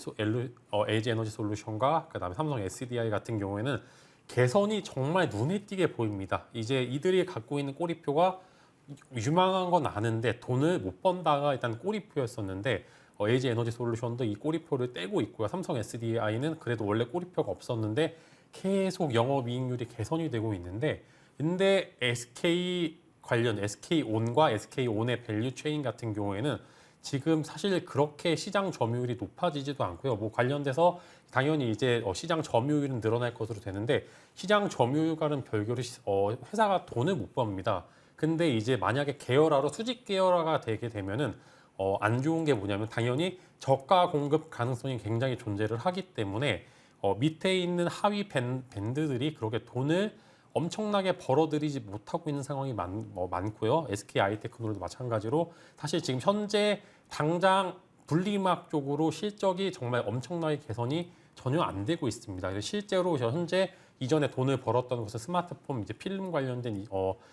솔루션과 그다음에 삼성 SDI 같은 경우에는 개선이 정말 눈에 띄게 보입니다. 이제 이들이 갖고 있는 꼬리표가 유망한 건 아는데 돈을 못 번다가 일단 꼬리표였었는데 LG 에너지 솔루션도 이 꼬리표를 떼고 있고요. 삼성 SDI는 그래도 원래 꼬리표가 없었는데 계속 영업이익률이 개선이 되고 있는데 근데 SK 관련 SK온과 SK온의 밸류 체인 같은 경우에는 지금 사실 그렇게 시장 점유율이 높아지지도 않고요. 뭐 관련돼서 당연히 이제 시장 점유율은 늘어날 것으로 되는데 시장 점유율과는 별개로 회사가 돈을 못 법니다. 근데 이제 만약에 계열화로 수직 계열화가 되게 되면은 안 좋은 게 뭐냐면 당연히 저가 공급 가능성이 굉장히 존재를 하기 때문에 밑에 있는 하위 밴드들이 그렇게 돈을 엄청나게 벌어들이지 못하고 있는 상황이 많고요. SKI테크놀도 마찬가지로 사실 지금 현재 당장 분리막 쪽으로 실적이 정말 엄청나게 개선이 전혀 안 되고 있습니다. 그래서 실제로 현재 이전에 돈을 벌었던 것은 스마트폰 이제 필름 관련된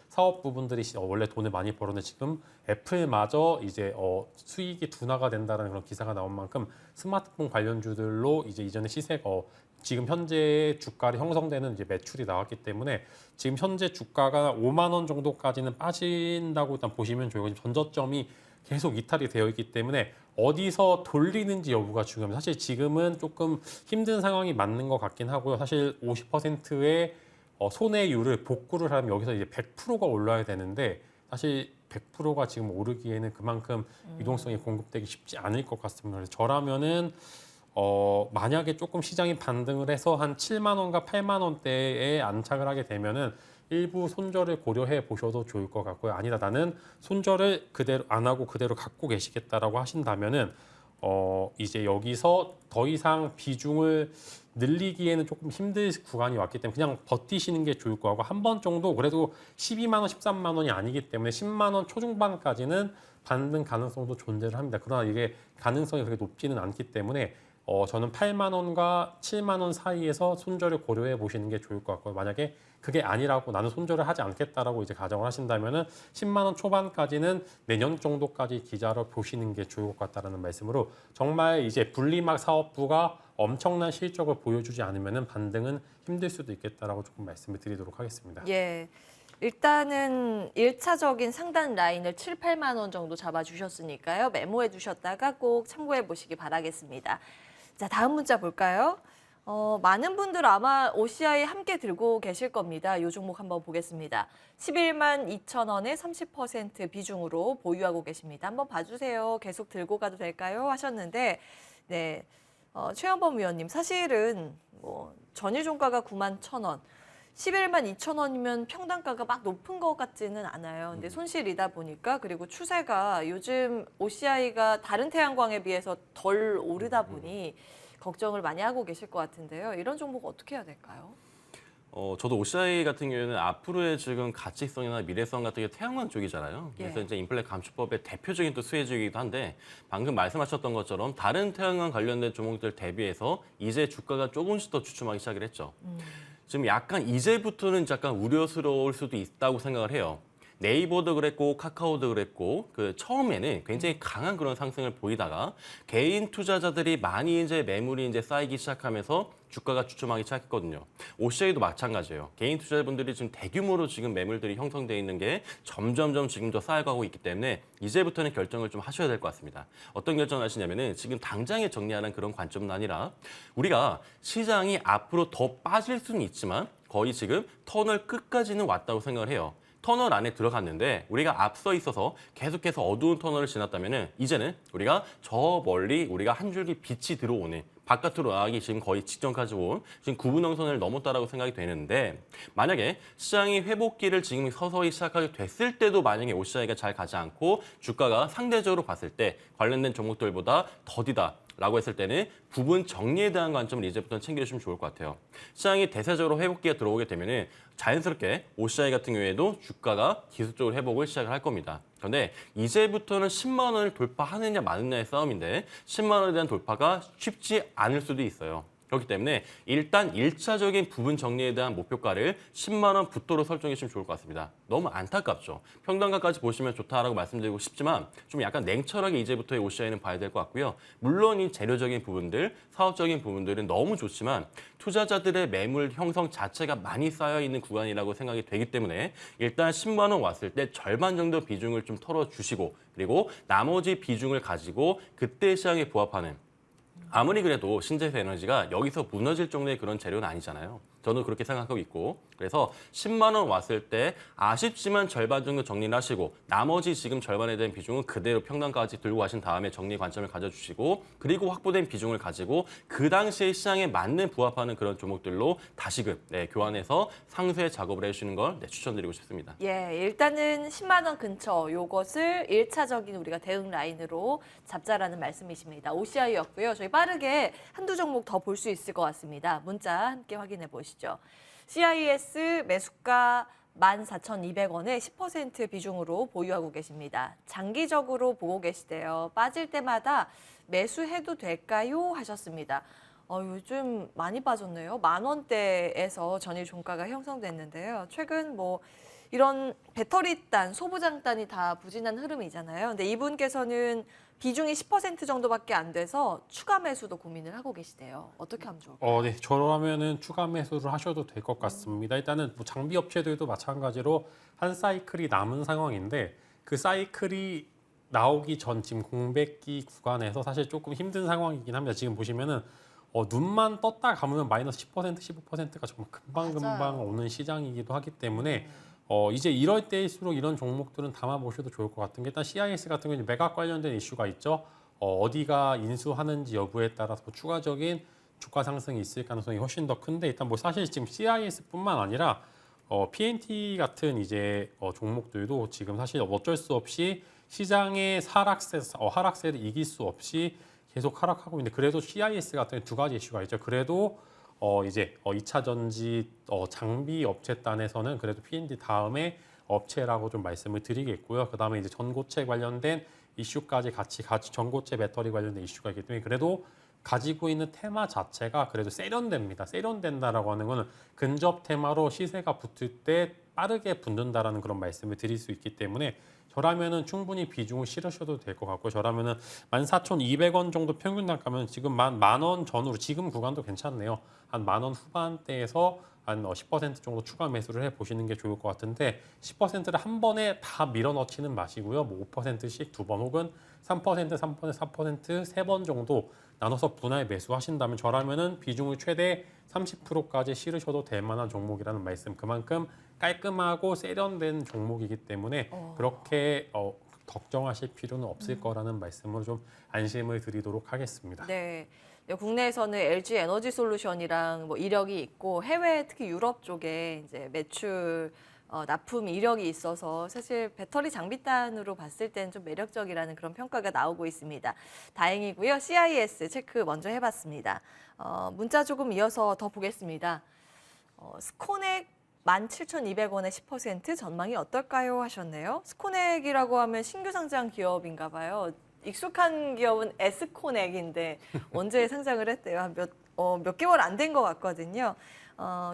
사업 부분들이 원래 돈을 많이 벌었는데 지금 애플마저 이제 수익이 둔화가 된다는 그런 기사가 나온 만큼 스마트폰 관련주들로 이제 이전에 지금 현재 주가를 형성되는 이제 매출이 나왔기 때문에 지금 현재 주가가 5만 원 정도까지는 빠진다고 일단 보시면 좋아요. 전저점이 계속 이탈이 되어 있기 때문에 어디서 돌리는지 여부가 중요합니다. 사실 지금은 조금 힘든 상황이 맞는 것 같긴 하고요. 사실 50%의 손해율을 복구를 하면 여기서 이제 100%가 올라야 되는데 사실 100%가 지금 오르기에는 그만큼 유동성이 공급되기 쉽지 않을 것 같습니다. 그래서 저라면은 만약에 조금 시장이 반등을 해서 한 7만 원과 8만 원대에 안착을 하게 되면은 일부 손절을 고려해 보셔도 좋을 것 같고요. 아니다, 나는 손절을 그대로 안 하고 그대로 갖고 계시겠다라고 하신다면은 이제 여기서 더 이상 비중을 늘리기에는 조금 힘들 구간이 왔기 때문에 그냥 버티시는 게 좋을 것 같고 한 번 정도 그래도 12만 원, 13만 원이 아니기 때문에 10만 원 초중반까지는 반등 가능성도 존재를 합니다. 그러나 이게 가능성이 그렇게 높지는 않기 때문에 저는 8만 원과 7만 원 사이에서 손절을 고려해 보시는 게 좋을 것 같고요. 만약에 그게 아니라고 나는 손절을 하지 않겠다라고 이제 가정을 하신다면은 10만 원 초반까지는 내년 정도까지 기다려 보시는 게 좋을 것 같다라는 말씀으로 정말 이제 분리막 사업부가 엄청난 실적을 보여주지 않으면은 반등은 힘들 수도 있겠다라고 조금 말씀을 드리도록 하겠습니다. 예. 일단은 1차적인 상단 라인을 7, 8만 원 정도 잡아주셨으니까요. 메모해 두셨다가 꼭 참고해 보시기 바라겠습니다. 자, 다음 문자 볼까요? 많은 분들 아마 OCI 함께 들고 계실 겁니다. 이 종목 한번 보겠습니다. 11만 2천 원에 30% 비중으로 보유하고 계십니다. 한번 봐주세요. 계속 들고 가도 될까요? 하셨는데, 네, 최현범 위원님 사실은 뭐 전일 종가가 9만 1천 원, 11만 2천 원이면 평단가가 막 높은 것 같지는 않아요. 근데 손실이다 보니까 그리고 추세가 요즘 OCI가 다른 태양광에 비해서 덜 오르다 보니 걱정을 많이 하고 계실 것 같은데요. 이런 종목 어떻게 해야 될까요? 저도 OCI 같은 경우에는 앞으로의 지금 가치성이나 미래성 같은 게 태양광 쪽이잖아요. 그래서 예. 이제 인플레 감축법의 대표적인 또 수혜주이기도 한데 방금 말씀하셨던 것처럼 다른 태양광 관련된 종목들 대비해서 이제 주가가 조금씩 더 주춤하기 시작을 했죠. 지금 약간 이제부터는 약간 우려스러울 수도 있다고 생각을 해요. 네이버도 그랬고 카카오도 그랬고 그 처음에는 굉장히 강한 그런 상승을 보이다가 개인 투자자들이 많이 이제 매물이 이제 쌓이기 시작하면서 주가가 주춤하기 시작했거든요. OCI도 마찬가지예요. 개인 투자자분들이 지금 대규모로 지금 매물들이 형성돼 있는 게 점점점 지금 더 쌓여가고 있기 때문에 이제부터는 결정을 좀 하셔야 될 것 같습니다. 어떤 결정을 하시냐면은 지금 당장에 정리하는 그런 관점은 아니라 우리가 시장이 앞으로 더 빠질 수는 있지만 거의 지금 터널 끝까지는 왔다고 생각을 해요. 터널 안에 들어갔는데 우리가 앞서 있어서 계속해서 어두운 터널을 지났다면은 이제는 우리가 저 멀리 우리가 한 줄기 빛이 들어오는 바깥으로 나가기 지금 거의 직전까지 온 지금 구분형선을 넘었다라고 생각이 되는데 만약에 시장이 회복기를 지금 서서히 시작하게 됐을 때도 만약에 OCI가 잘 가지 않고 주가가 상대적으로 봤을 때 관련된 종목들보다 더디다. 라고 했을 때는 부분 정리에 대한 관점을 이제부터 챙겨주시면 좋을 것 같아요. 시장이 대세적으로 회복기가 들어오게 되면은 자연스럽게 OCI 같은 경우에도 주가가 기술적으로 회복을 시작을 할 겁니다. 그런데 이제부터는 10만 원을 돌파하느냐 마느냐의 싸움인데 10만 원에 대한 돌파가 쉽지 않을 수도 있어요. 그렇기 때문에 일단 1차적인 부분 정리에 대한 목표가를 10만 원 부터로 설정해 주시면 좋을 것 같습니다. 너무 안타깝죠. 평단가까지 보시면 좋다라고 말씀드리고 싶지만 좀 약간 냉철하게 이제부터의 OCI는 봐야 될 것 같고요. 물론 이 재료적인 부분들, 사업적인 부분들은 너무 좋지만 투자자들의 매물 형성 자체가 많이 쌓여 있는 구간이라고 생각이 되기 때문에 일단 10만 원 왔을 때 절반 정도 비중을 좀 털어주시고 그리고 나머지 비중을 가지고 그때 시장에 부합하는 아무리 그래도 신재생 에너지가 여기서 무너질 정도의 그런 재료는 아니잖아요. 저는 그렇게 생각하고 있고 그래서 10만 원 왔을 때 아쉽지만 절반 정도 정리를 하시고 나머지 지금 절반에 대한 비중은 그대로 평단까지 들고 가신 다음에 정리 관점을 가져주시고 그리고 확보된 비중을 가지고 그 당시에 시장에 맞는 부합하는 그런 종목들로 다시금 교환해서 상세 작업을 해주시는 걸 추천드리고 싶습니다. 예, 일단은 10만 원 근처 요것을 1차적인 우리가 대응 라인으로 잡자라는 말씀이십니다. OCI였고요. 저희 빠르게 한두 종목 더 볼 수 있을 것 같습니다. 문자 함께 확인해 보시죠. CIS 매수가 14,200원에 10% 비중으로 보유하고 계십니다. 장기적으로 보고 계시대요. 빠질 때마다 매수해도 될까요? 하셨습니다. 요즘 많이 빠졌네요. 10,000원대에서 전일 종가가 형성됐는데요. 최근 뭐 이런 배터리단, 소부장단이 다 부진한 흐름이잖아요. 근데 이분께서는 비중이 10% 정도밖에 안 돼서 추가 매수도 고민을 하고 계시대요. 어떻게 하면 좋을까요? 네, 저라면은 추가 매수를 하셔도 될 것 같습니다. 일단은 뭐 장비 업체들도 마찬가지로 한 사이클이 남은 상황인데 그 사이클이 나오기 전 지금 공백기 구간에서 사실 조금 힘든 상황이긴 합니다. 지금 보시면은 눈만 떴다 감으면 마이너스 10%, 15%가 정말 금방금방 맞아요. 오는 시장이기도 하기 때문에 이제 이럴 때일수록 이런 종목들은 담아보셔도 좋을 것 같은 게 일단 CIS 같은 경우는 매각 관련된 이슈가 있죠. 어디가 인수하는지 여부에 따라서 추가적인 주가 상승이 있을 가능성이 훨씬 더 큰데 일단 뭐 사실 지금 CIS뿐만 아니라 PNT 같은 이제 종목들도 지금 사실 어쩔 수 없이 시장의 하락세를 이길 수 없이 계속 하락하고 있는데 그래도 CIS 같은 두 가지 이슈가 있죠. 그래도 이제 2차 전지 장비 업체단에서는 그래도 PNT 다음에 업체라고 좀 말씀을 드리겠고요. 그다음에 이제 전고체 관련된 이슈까지 같이 전고체 배터리 관련된 이슈가 있기 때문에 그래도 가지고 있는 테마 자체가 그래도 세련됩니다. 세련된다라고 하는 거는 근접 테마로 시세가 붙을 때 빠르게 붙는다라는 그런 말씀을 드릴 수 있기 때문에 저라면은 충분히 비중을 실으셔도 될 것 같고 저라면은 14,200원 정도 평균 단가면 지금 만 원 전후로 지금 구간도 괜찮네요. 한 10,000원 후반대에서 한 10% 정도 추가 매수를 해 보시는 게 좋을 것 같은데 10%를 한 번에 다 밀어넣지는 마시고요. 뭐 5%씩 두 번 혹은 3%, 3%, 4% 세 번 정도 나눠서 분할 매수하신다면 저라면은 비중을 최대 30%까지 실으셔도 될 만한 종목이라는 말씀. 그만큼 깔끔하고 세련된 종목이기 때문에 그렇게 걱정하실 필요는 없을 거라는 말씀으로 좀 안심을 드리도록 하겠습니다. 네. 국내에서는 LG 에너지 솔루션이랑 뭐 이력이 있고 해외 특히 유럽 쪽에 이제 매출 납품 이력이 있어서 사실 배터리 장비단으로 봤을 때는 좀 매력적이라는 그런 평가가 나오고 있습니다. 다행이고요. CIS 체크 먼저 해봤습니다. 문자 조금 이어서 더 보겠습니다. 스코넥 17,200원에 10% 전망이 어떨까요? 하셨네요. 스코넥이라고 하면 신규 상장 기업인가 봐요. 익숙한 기업은 에스코넥인데 언제 상장을 했대요? 몇 개월 안 된 것 같거든요.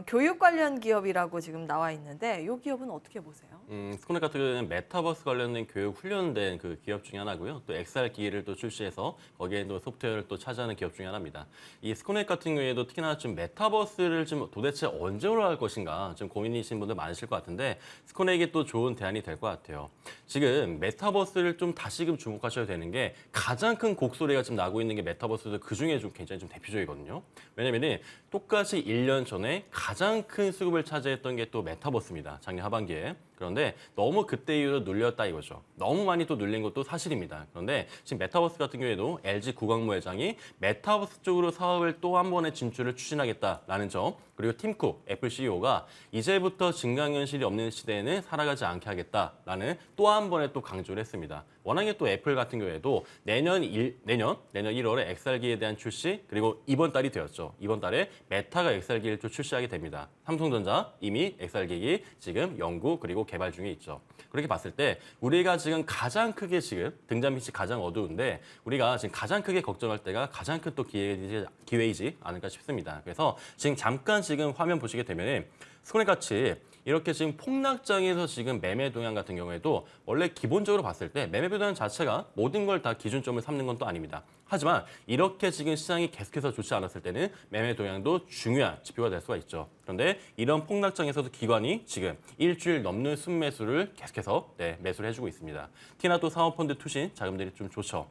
교육 관련 기업이라고 지금 나와 있는데 이 기업은 어떻게 보세요? 스코넥 같은 경우는 메타버스 관련된 교육 훈련된 그 기업 중에 하나고요. 또 XR 기기를 또 출시해서 거기에 또 소프트웨어를 또 차지하는 기업 중에 하나입니다. 이 스코넥 같은 경우에도 특히나 좀 메타버스를 좀 도대체 언제 올라갈 것인가 좀 고민이신 분들 많으실 것 같은데 스코넥이 또 좋은 대안이 될 것 같아요. 지금 메타버스를 좀 다시금 주목하셔야 되는 게 가장 큰 곡소리가 지금 나고 있는 게 메타버스도 그 중에 좀 굉장히 좀 대표적이거든요. 왜냐면은 똑같이 1년 전에 가장 큰 수급을 차지했던 게 또 메타버스입니다. 작년 하반기에. 그런데 너무 그때 이후로 눌렸다 이거죠. 너무 많이 또 눌린 것도 사실입니다. 그런데 지금 메타버스 같은 경우에도 LG 구광모 회장이 메타버스 쪽으로 사업을 또 한 번의 진출을 추진하겠다라는 점 그리고 팀쿡 애플 CEO가 이제부터 증강현실이 없는 시대에는 살아가지 않게 하겠다라는 또 한 번의 또 강조를 했습니다. 워낙에 또 애플 같은 경우에도 내년 1월에 XR기에 대한 출시 그리고 이번 달이 되었죠. 이번 달에 메타가 XR기를 또 출시하게 됩니다. 삼성전자 이미 XR기기 지금 연구 그리고 개발 중에 있죠. 그렇게 봤을 때 우리가 지금 가장 크게 지금 등잔빛이 가장 어두운데 우리가 지금 가장 크게 걱정할 때가 가장 큰 또 기회이지 않을까 싶습니다. 그래서 지금 화면 보시게 되면 스코넥 같이 이렇게 지금 폭락장에서 지금 매매 동향 같은 경우에도 원래 기본적으로 봤을 때 매매 동향 자체가 모든 걸 다 기준점을 삼는 건 또 아닙니다. 하지만 이렇게 지금 시장이 계속해서 좋지 않았을 때는 매매 동향도 중요한 지표가 될 수가 있죠. 그런데 이런 폭락장에서도 기관이 지금 일주일 넘는 순매수를 계속해서 매수를 해주고 있습니다. 특히나 또 사모펀드 투신 자금들이 좀 좋죠.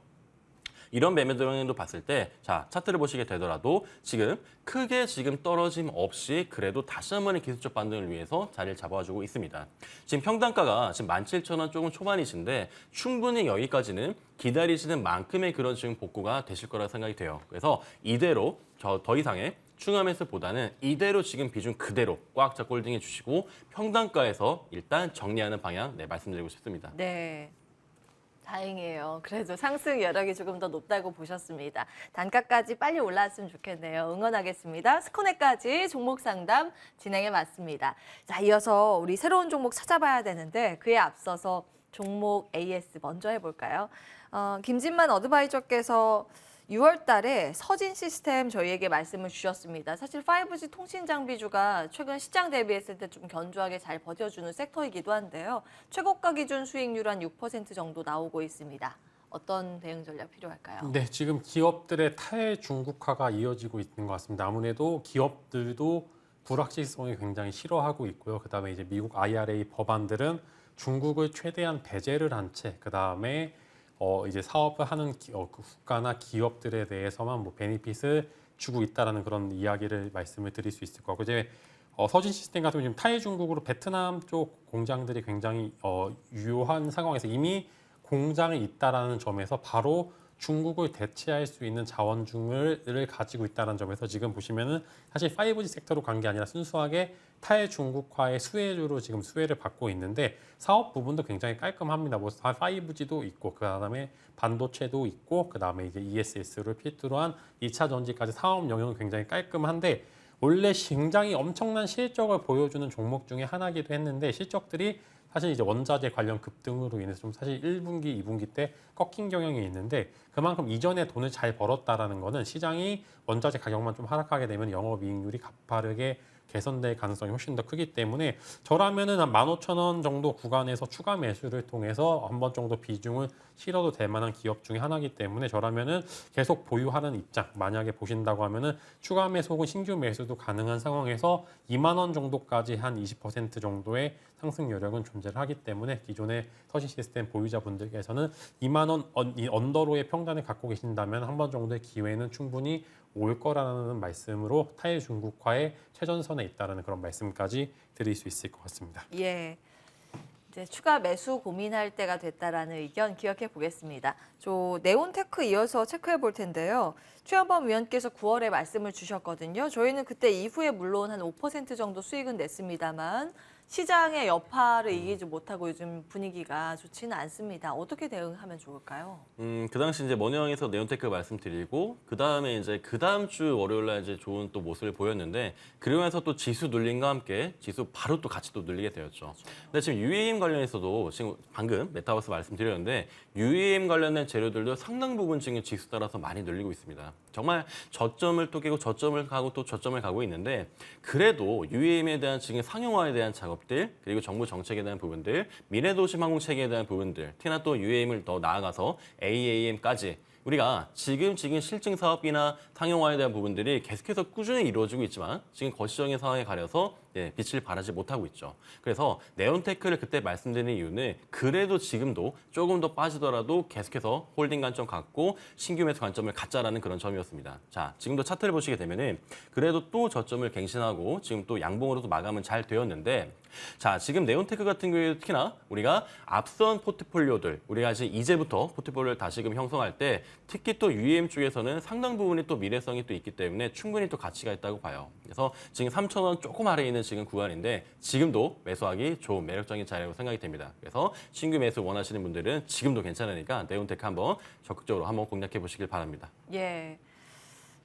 이런 매매 동향도 봤을 때, 자, 차트를 보시게 되더라도 지금 크게 지금 떨어짐 없이 그래도 다시 한 번의 기술적 반등을 위해서 자리를 잡아주고 있습니다. 지금 평단가가 지금 17,000원 조금 초반이신데 충분히 여기까지는 기다리시는 만큼의 그런 지금 복구가 되실 거라 생각이 돼요. 그래서 이대로 더 이상의 추가 매수보다는 이대로 지금 비중 그대로 꽉 잡고 홀딩해 주시고 평단가에서 일단 정리하는 방향 말씀드리고 싶습니다. 네. 다행이에요. 그래도 상승 여력이 조금 더 높다고 보셨습니다. 단가까지 빨리 올라왔으면 좋겠네요. 응원하겠습니다. 스코넥까지 종목 상담 진행해 봤습니다. 자, 이어서 우리 새로운 종목 찾아봐야 되는데 그에 앞서서 종목 AS 먼저 해볼까요? 김진만 어드바이저께서 6월 달에 서진 시스템 저희에게 말씀을 주셨습니다. 사실 5G 통신 장비주가 최근 시장 대비했을 때 좀 견조하게 잘 버텨주는 섹터이기도 한데요. 최고가 기준 수익률 한 6% 정도 나오고 있습니다. 어떤 대응 전략 필요할까요? 네, 지금 기업들의 탈중국화가 이어지고 있는 것 같습니다. 아무래도 기업들도 불확실성을 굉장히 싫어하고 있고요. 그다음에 이제 미국 IRA 법안들은 중국을 최대한 배제를 한 채, 그다음에 이제 사업을 하는 그 국가나 기업들에 대해서만 뭐 베니핏을 주고 있다라는 그런 이야기를 말씀을 드릴 수 있을 것 같고 이제 서진 시스템 같은 경우는 지금 타이 중국으로 베트남 쪽 공장들이 굉장히 유효한 상황에서 이미 공장이 있다라는 점에서 바로 중국을 대체할 수 있는 자원중을 가지고 있다는 점에서 지금 보시면은 사실 5G 섹터로 간 게 아니라 순수하게 탈중국화의 수혜주로 지금 수혜를 받고 있는데 사업 부분도 굉장히 깔끔합니다. 뭐 5G도 있고 그다음에 반도체도 있고 그다음에 이제 ESS를 필두로 한 2차 전지까지 사업 영역은 굉장히 깔끔한데 원래 굉장히 엄청난 실적을 보여주는 종목 중에 하나이기도 했는데 실적들이 사실 이제 원자재 관련 급등으로 인해서 좀 사실 1분기, 2분기 때 꺾인 경향이 있는데 그만큼 이전에 돈을 잘 벌었다라는 거는 시장이 원자재 가격만 좀 하락하게 되면 영업이익률이 가파르게 개선될 가능성이 훨씬 더 크기 때문에 저라면은 한 15,000원 정도 구간에서 추가 매수를 통해서 한 번 정도 비중을 실어도 될 만한 기업 중에 하나이기 때문에 저라면은 계속 보유하는 입장. 만약에 보신다고 하면은 추가 매수 혹은 신규 매수도 가능한 상황에서 2만 원 정도까지 한 20% 정도의 상승 여력은 존재를 하기 때문에 기존의 서신 시스템 보유자분들께서는 2만 원 언더로의 평단을 갖고 계신다면 한 번 정도의 기회는 충분히 올 거라는 말씀으로 타일 중국화의 최전선에 있다는 그런 말씀까지 드릴 수 있을 것 같습니다. 예. 이제 추가 매수 고민할 때가 됐다라는 의견 기억해 보겠습니다. 저 네온테크 이어서 체크해 볼 텐데요. 최현범 위원께서 9월에 말씀을 주셨거든요. 저희는 그때 이후에 물론 한 5% 정도 수익은 냈습니다만 시장의 여파를 이기지 못하고 요즘 분위기가 좋지는 않습니다. 어떻게 대응하면 좋을까요? 그 당시 이제 머니왕에서 네온테크 말씀드리고 그 다음에 이제 그 다음 주 월요일 날 이제 좋은 또 모습을 보였는데 그러면서 또 지수 눌림과 함께 지수 바로 또 같이 또 눌리게 되었죠. 근데 지금 UAM 관련해서도 지금 방금 메타버스 말씀드렸는데 UAM 관련된 재료들도 상당 부분 지금 지수 따라서 많이 눌리고 있습니다. 정말 저점을 또 깨고 저점을 가고 또 저점을 가고 있는데 그래도 UAM에 대한 지금 상용화에 대한 작업들 그리고 정부 정책에 대한 부분들 미래도시 항공 체계에 대한 부분들 특히나 또 UAM을 더 나아가서 AAM까지 우리가 지금 실증 사업이나 상용화에 대한 부분들이 계속해서 꾸준히 이루어지고 있지만 지금 거시적인 상황에 가려서 빛을 발하지 못하고 있죠. 그래서 네온테크를 그때 말씀드린 이유는 그래도 지금도 조금 더 빠지더라도 계속해서 홀딩 관점 갖고 신규 매수 관점을 갖자라는 그런 점이었습니다. 자, 지금도 차트를 보시게 되면은 그래도 또 저점을 갱신하고 지금 또 양봉으로도 마감은 잘 되었는데 자, 지금 네온테크 같은 경우에 특히나 우리가 앞선 포트폴리오들 우리가 이제부터 포트폴리오를 다시금 형성할 때 특히 또 UAM 쪽에서는 상당 부분이 또 미래성이 또 있기 때문에 충분히 또 가치가 있다고 봐요. 그래서 지금 3,000원 조금 아래에 있는 지금 구간인데 지금도 매수하기 좋은 매력적인 자리라고 생각이 됩니다. 그래서 신규 매수 원하시는 분들은 지금도 괜찮으니까 네온테크 한번 적극적으로 한번 공략해 보시길 바랍니다. 예.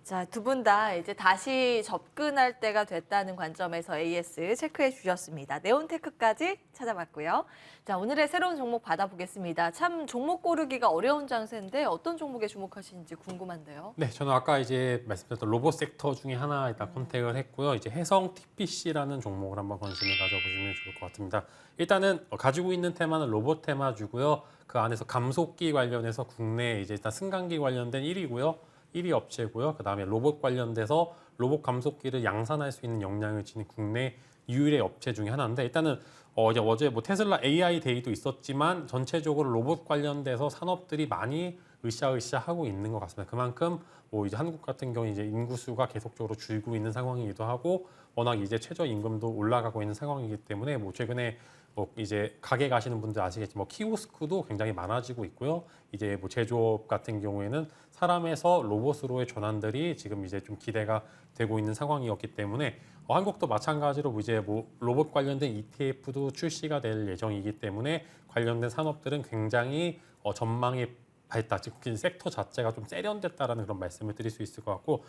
자, 두 분 다 이제 다시 접근할 때가 됐다는 관점에서 AS 체크해 주셨습니다. 네온테크까지 찾아봤고요. 자, 오늘의 새로운 종목 받아보겠습니다. 참 종목 고르기가 어려운 장세인데 어떤 종목에 주목하시는지 궁금한데요. 네, 저는 아까 이제 말씀드렸던 로봇 섹터 중에 하나 일단 컨택을 했고요. 이제 해성 TPC라는 종목을 한번 관심을 가져보시면 좋을 것 같습니다. 일단은 가지고 있는 테마는 로봇 테마주고요. 그 안에서 감속기 관련해서 국내 이제 일단 승강기 관련된 1위고요. 1위 업체고요. 그다음에 로봇 관련돼서 로봇 감속기를 양산할 수 있는 역량을 지닌 국내 유일의 업체 중에 하나인데 일단은 어제 뭐 테슬라 AI 데이도 있었지만 전체적으로 로봇 관련돼서 산업들이 많이 으쌰으쌰 하고 있는 것 같습니다. 그만큼 뭐 이제 한국 같은 경우 이제 인구 수가 계속적으로 줄고 있는 상황이기도 하고 워낙 이제 최저 임금도 올라가고 있는 상황이기 때문에 뭐 최근에 뭐 이제 가게 가시는 분들 아시겠지만 키오스크도 굉장히 많아지고 있고요. 이제 뭐 제조업 같은 경우에는 사람에서 로봇으로의 전환들이 지금 이제 좀 기대가 되고 있는 상황이었기 때문에 한국도 마찬가지로 이제 뭐 로봇 관련된 ETF도 출시가 될 예정이기 때문에 관련된 산업들은 굉장히 전망이 밝다. 즉 섹터 자체가 좀 세련됐다라는 그런 말씀을 드릴 수 있을 것 같고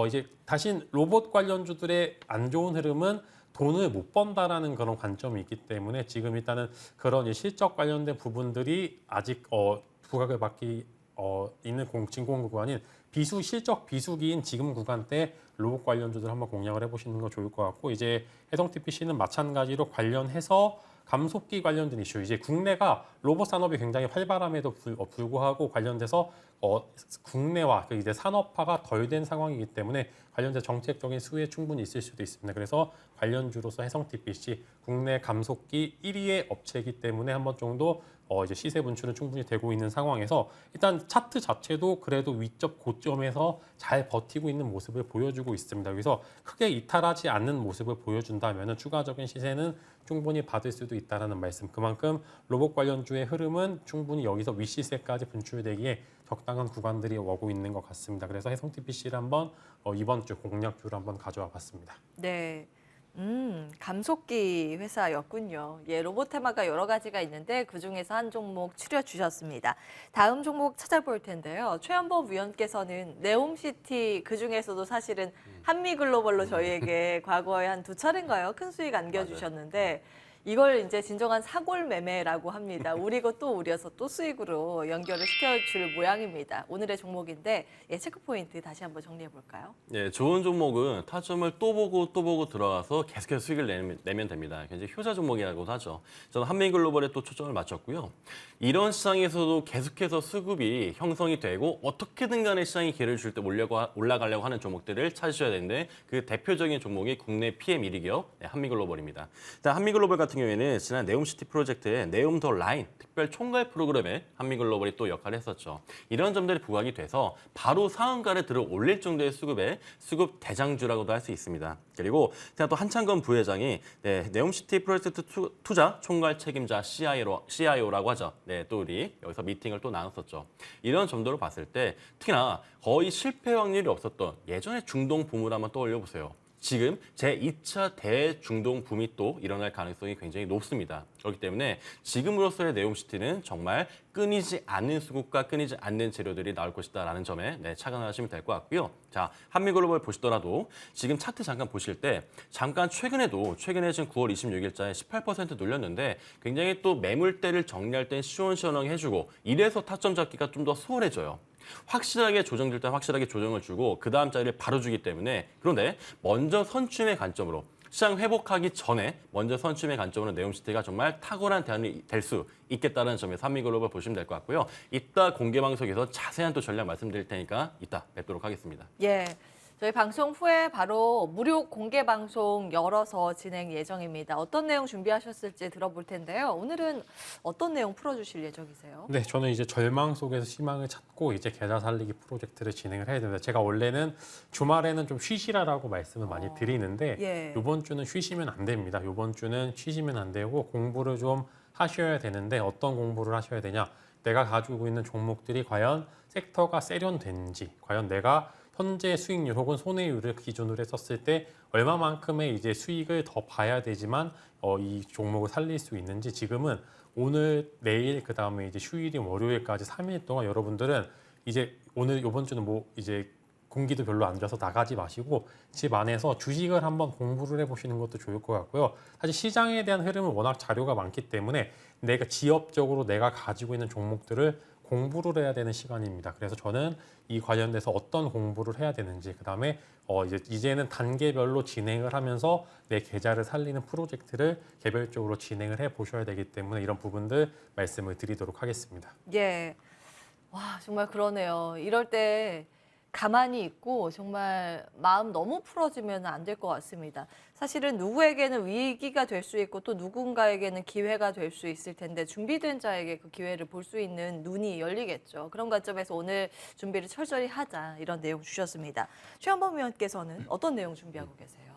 이제 다시 로봇 관련주들의 안 좋은 흐름은 돈을 못 번다라는 그런 관점이 있기 때문에 지금 일단은 그런 실적 관련된 부분들이 아직 부각을 받기 있는 진공 구간인 실적 비수기인 지금 구간 때 로봇 관련주들 한번 공략을 해보시는 거 좋을 것 같고 이제 해성 TPC는 마찬가지로 관련해서 감속기 관련된 이슈 이제 국내가 로봇 산업이 굉장히 활발함에도 불구하고 관련돼서 국내와 그 이제 산업화가 덜 된 상황이기 때문에 관련된 정책적인 수혜 충분히 있을 수도 있습니다. 그래서 관련주로서 해성 TPC 국내 감속기 1위의 업체이기 때문에 한번 정도 이제 시세 분출은 충분히 되고 있는 상황에서 일단 차트 자체도 그래도 위쪽 고점에서 잘 버티고 있는 모습을 보여주고 있습니다. 여기서 크게 이탈하지 않는 모습을 보여준다면 추가적인 시세는 충분히 받을 수도 있다는 말씀. 그만큼 로봇 관련주의 흐름은 충분히 여기서 윗시세까지 분출되기에 적당한 구간들이 오고 있는 것 같습니다. 그래서 해성TPC를 한번 이번 주 공략주를 한번 가져와 봤습니다. 네. 감속기 회사였군요. 예, 로봇 테마가 여러 가지가 있는데 그중에서 한 종목 추려 주셨습니다. 다음 종목 찾아볼 텐데요. 최연범 위원께서는 네옴시티 그중에서도 사실은 한미글로벌로 저희에게 과거에 한 2차례인가요? 큰 수익 안겨주셨는데 이걸 이제 진정한 사골 매매라고 합니다. 우리고 또 우려서 또 수익으로 연결을 시켜줄 모양입니다. 오늘의 종목인데 체크 포인트 다시 한번 정리해 볼까요? 예, 좋은 종목은 타점을 또 보고 들어가서 계속해서 수익을 내면 됩니다. 굉장히 효자 종목이라고도 하죠. 저는 한미글로벌에 또 초점을 맞췄고요. 이런 시장에서도 계속해서 수급이 형성이 되고 어떻게든 간에 시장이 기회를 줄 때 올라가려고 하는 종목들을 찾으셔야 되는데 그 대표적인 종목이 국내 PM 1위 기업 한미글로벌입니다. 일단 한미글로벌 같은 경우에는 지난 네옴시티 프로젝트의 네옴 더 라인 특별 총괄 프로그램에 한미글로벌이 또 역할을 했었죠. 이런 점들이 부각이 돼서 바로 상한가를 들어 올릴 정도의 수급 대장주라고도 할 수 있습니다. 그리고 또 한창건 부회장이 네옴시티 프로젝트 투자 총괄 책임자 CIO라고 하죠. 네, 또 우리 여기서 미팅을 또 나눴었죠. 이런 점도로 봤을 때 특히나 거의 실패 확률이 없었던 예전의 중동 붐을 한번 떠올려 보세요. 지금 제2차 대중동 붐이 또 일어날 가능성이 굉장히 높습니다. 그렇기 때문에 지금으로서의 네옴시티는 정말 끊이지 않는 수급과 끊이지 않는 재료들이 나올 것이다라는 점에 착안하시면 될 것 같고요. 자, 한미글로벌 보시더라도 지금 차트 잠깐 보실 때 잠깐 최근에 지금 9월 26일자에 18% 눌렸는데 굉장히 또 매물대를 정리할 땐 시원시원하게 해주고 이래서 타점 잡기가 좀 더 수월해져요. 확실하게 조정될 때 확실하게 조정을 주고 그 다음 자리를 바로 주기 때문에 그런데 먼저 선취의 관점으로 시장 회복하기 전에 먼저 선취의 관점으로 네옴시티가 정말 탁월한 대안이 될 수 있겠다는 점에서 한미글로벌 보시면 될 것 같고요. 이따 공개 방송에서 자세한 또 전략 말씀드릴 테니까 이따 뵙도록 하겠습니다. 예. 저희 방송 후에 바로 무료 공개 방송 열어서 진행 예정입니다. 어떤 내용 준비하셨을지 들어볼 텐데요. 오늘은 어떤 내용 풀어주실 예정이세요? 네, 저는 이제 절망 속에서 희망을 찾고 이제 계좌 살리기 프로젝트를 진행을 해야 됩니다. 제가 원래는 주말에는 좀 쉬시라라고 말씀을 많이 드리는데 예. 이번 주는 쉬시면 안 됩니다. 이번 주는 쉬시면 안 되고 공부를 좀 하셔야 되는데 어떤 공부를 하셔야 되냐? 내가 가지고 있는 종목들이 과연 섹터가 세련된지, 과연 내가 현재 수익률 혹은 손해율을 기준으로 했었을 때 얼마만큼의 이제 수익을 더 봐야 되지만 이 종목을 살릴 수 있는지 지금은 오늘, 내일, 그 다음에 이제 휴일인 월요일까지 3일 동안 여러분들은 이제 오늘 이번 주는 뭐 이제 공기도 별로 안 좋아서 나가지 마시고 집 안에서 주식을 한번 공부를 해보시는 것도 좋을 것 같고요. 사실 시장에 대한 흐름은 워낙 자료가 많기 때문에 내가 지역적으로 내가 가지고 있는 종목들을 공부를 해야 되는 시간입니다. 그래서 저는 이 관련돼서 어떤 공부를 해야 되는지, 그 다음에 이제는 단계별로 진행을 하면서 내 계좌를 살리는 프로젝트를 개별적으로 진행을 해 보셔야 되기 때문에 이런 부분들 말씀을 드리도록 하겠습니다. 예. 와, 정말 그러네요. 이럴 때 가만히 있고 정말 마음 너무 풀어지면 안 될 것 같습니다. 사실은 누구에게는 위기가 될 수 있고 또 누군가에게는 기회가 될 수 있을 텐데 준비된 자에게 그 기회를 볼 수 있는 눈이 열리겠죠. 그런 관점에서 오늘 준비를 철저히 하자 이런 내용 주셨습니다. 최연범 위원께서는 어떤 내용 준비하고 계세요?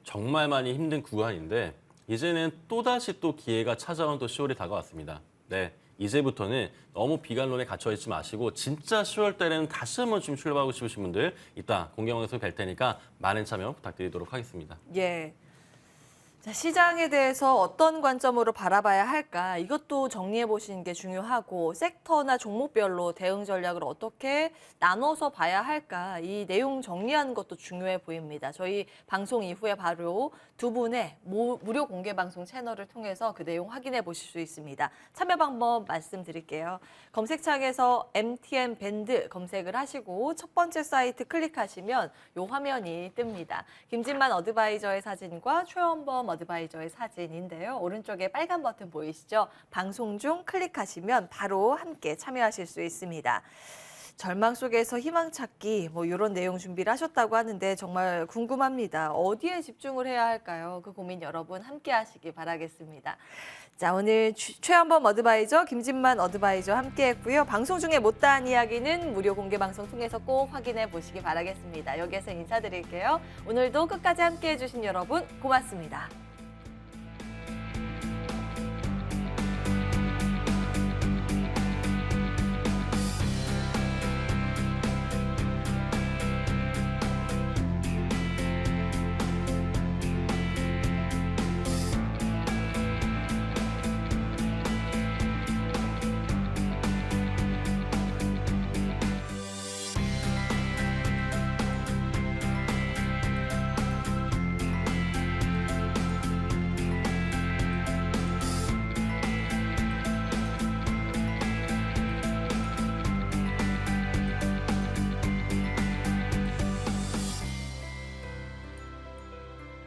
정말 많이 힘든 구간인데 이제는 또다시 또 기회가 찾아온 또 10월이 다가왔습니다. 네. 이제부터는 너무 비관론에 갇혀 있지 마시고 진짜 10월 달에는 다시 한번 좀 출발하고 싶으신 분들 이따 공개방송에서 뵐 테니까 많은 참여 부탁드리도록 하겠습니다. 예. 자, 시장에 대해서 어떤 관점으로 바라봐야 할까? 이것도 정리해 보시는 게 중요하고 섹터나 종목별로 대응 전략을 어떻게 나눠서 봐야 할까? 이 내용 정리하는 것도 중요해 보입니다. 저희 방송 이후에 바로 두 분의 무료 공개 방송 채널을 통해서 그 내용 확인해 보실 수 있습니다. 참여 방법 말씀드릴게요. 검색창에서 MTN 밴드 검색을 하시고 첫 번째 사이트 클릭하시면 이 화면이 뜹니다. 김진만 어드바이저의 사진과 최연범 어드바이저의 사진인데요. 오른쪽에 빨간 버튼 보이시죠? 방송 중 클릭하시면 바로 함께 참여하실 수 있습니다. 절망 속에서 희망 찾기 뭐 이런 내용 준비를 하셨다고 하는데 정말 궁금합니다. 어디에 집중을 해야 할까요? 그 고민 여러분 함께 하시기 바라겠습니다. 자, 오늘 최한범 어드바이저, 김진만 어드바이저 함께 했고요. 방송 중에 못다한 이야기는 무료 공개 방송 통해서 꼭 확인해 보시기 바라겠습니다. 여기에서 인사드릴게요. 오늘도 끝까지 함께 해주신 여러분 고맙습니다.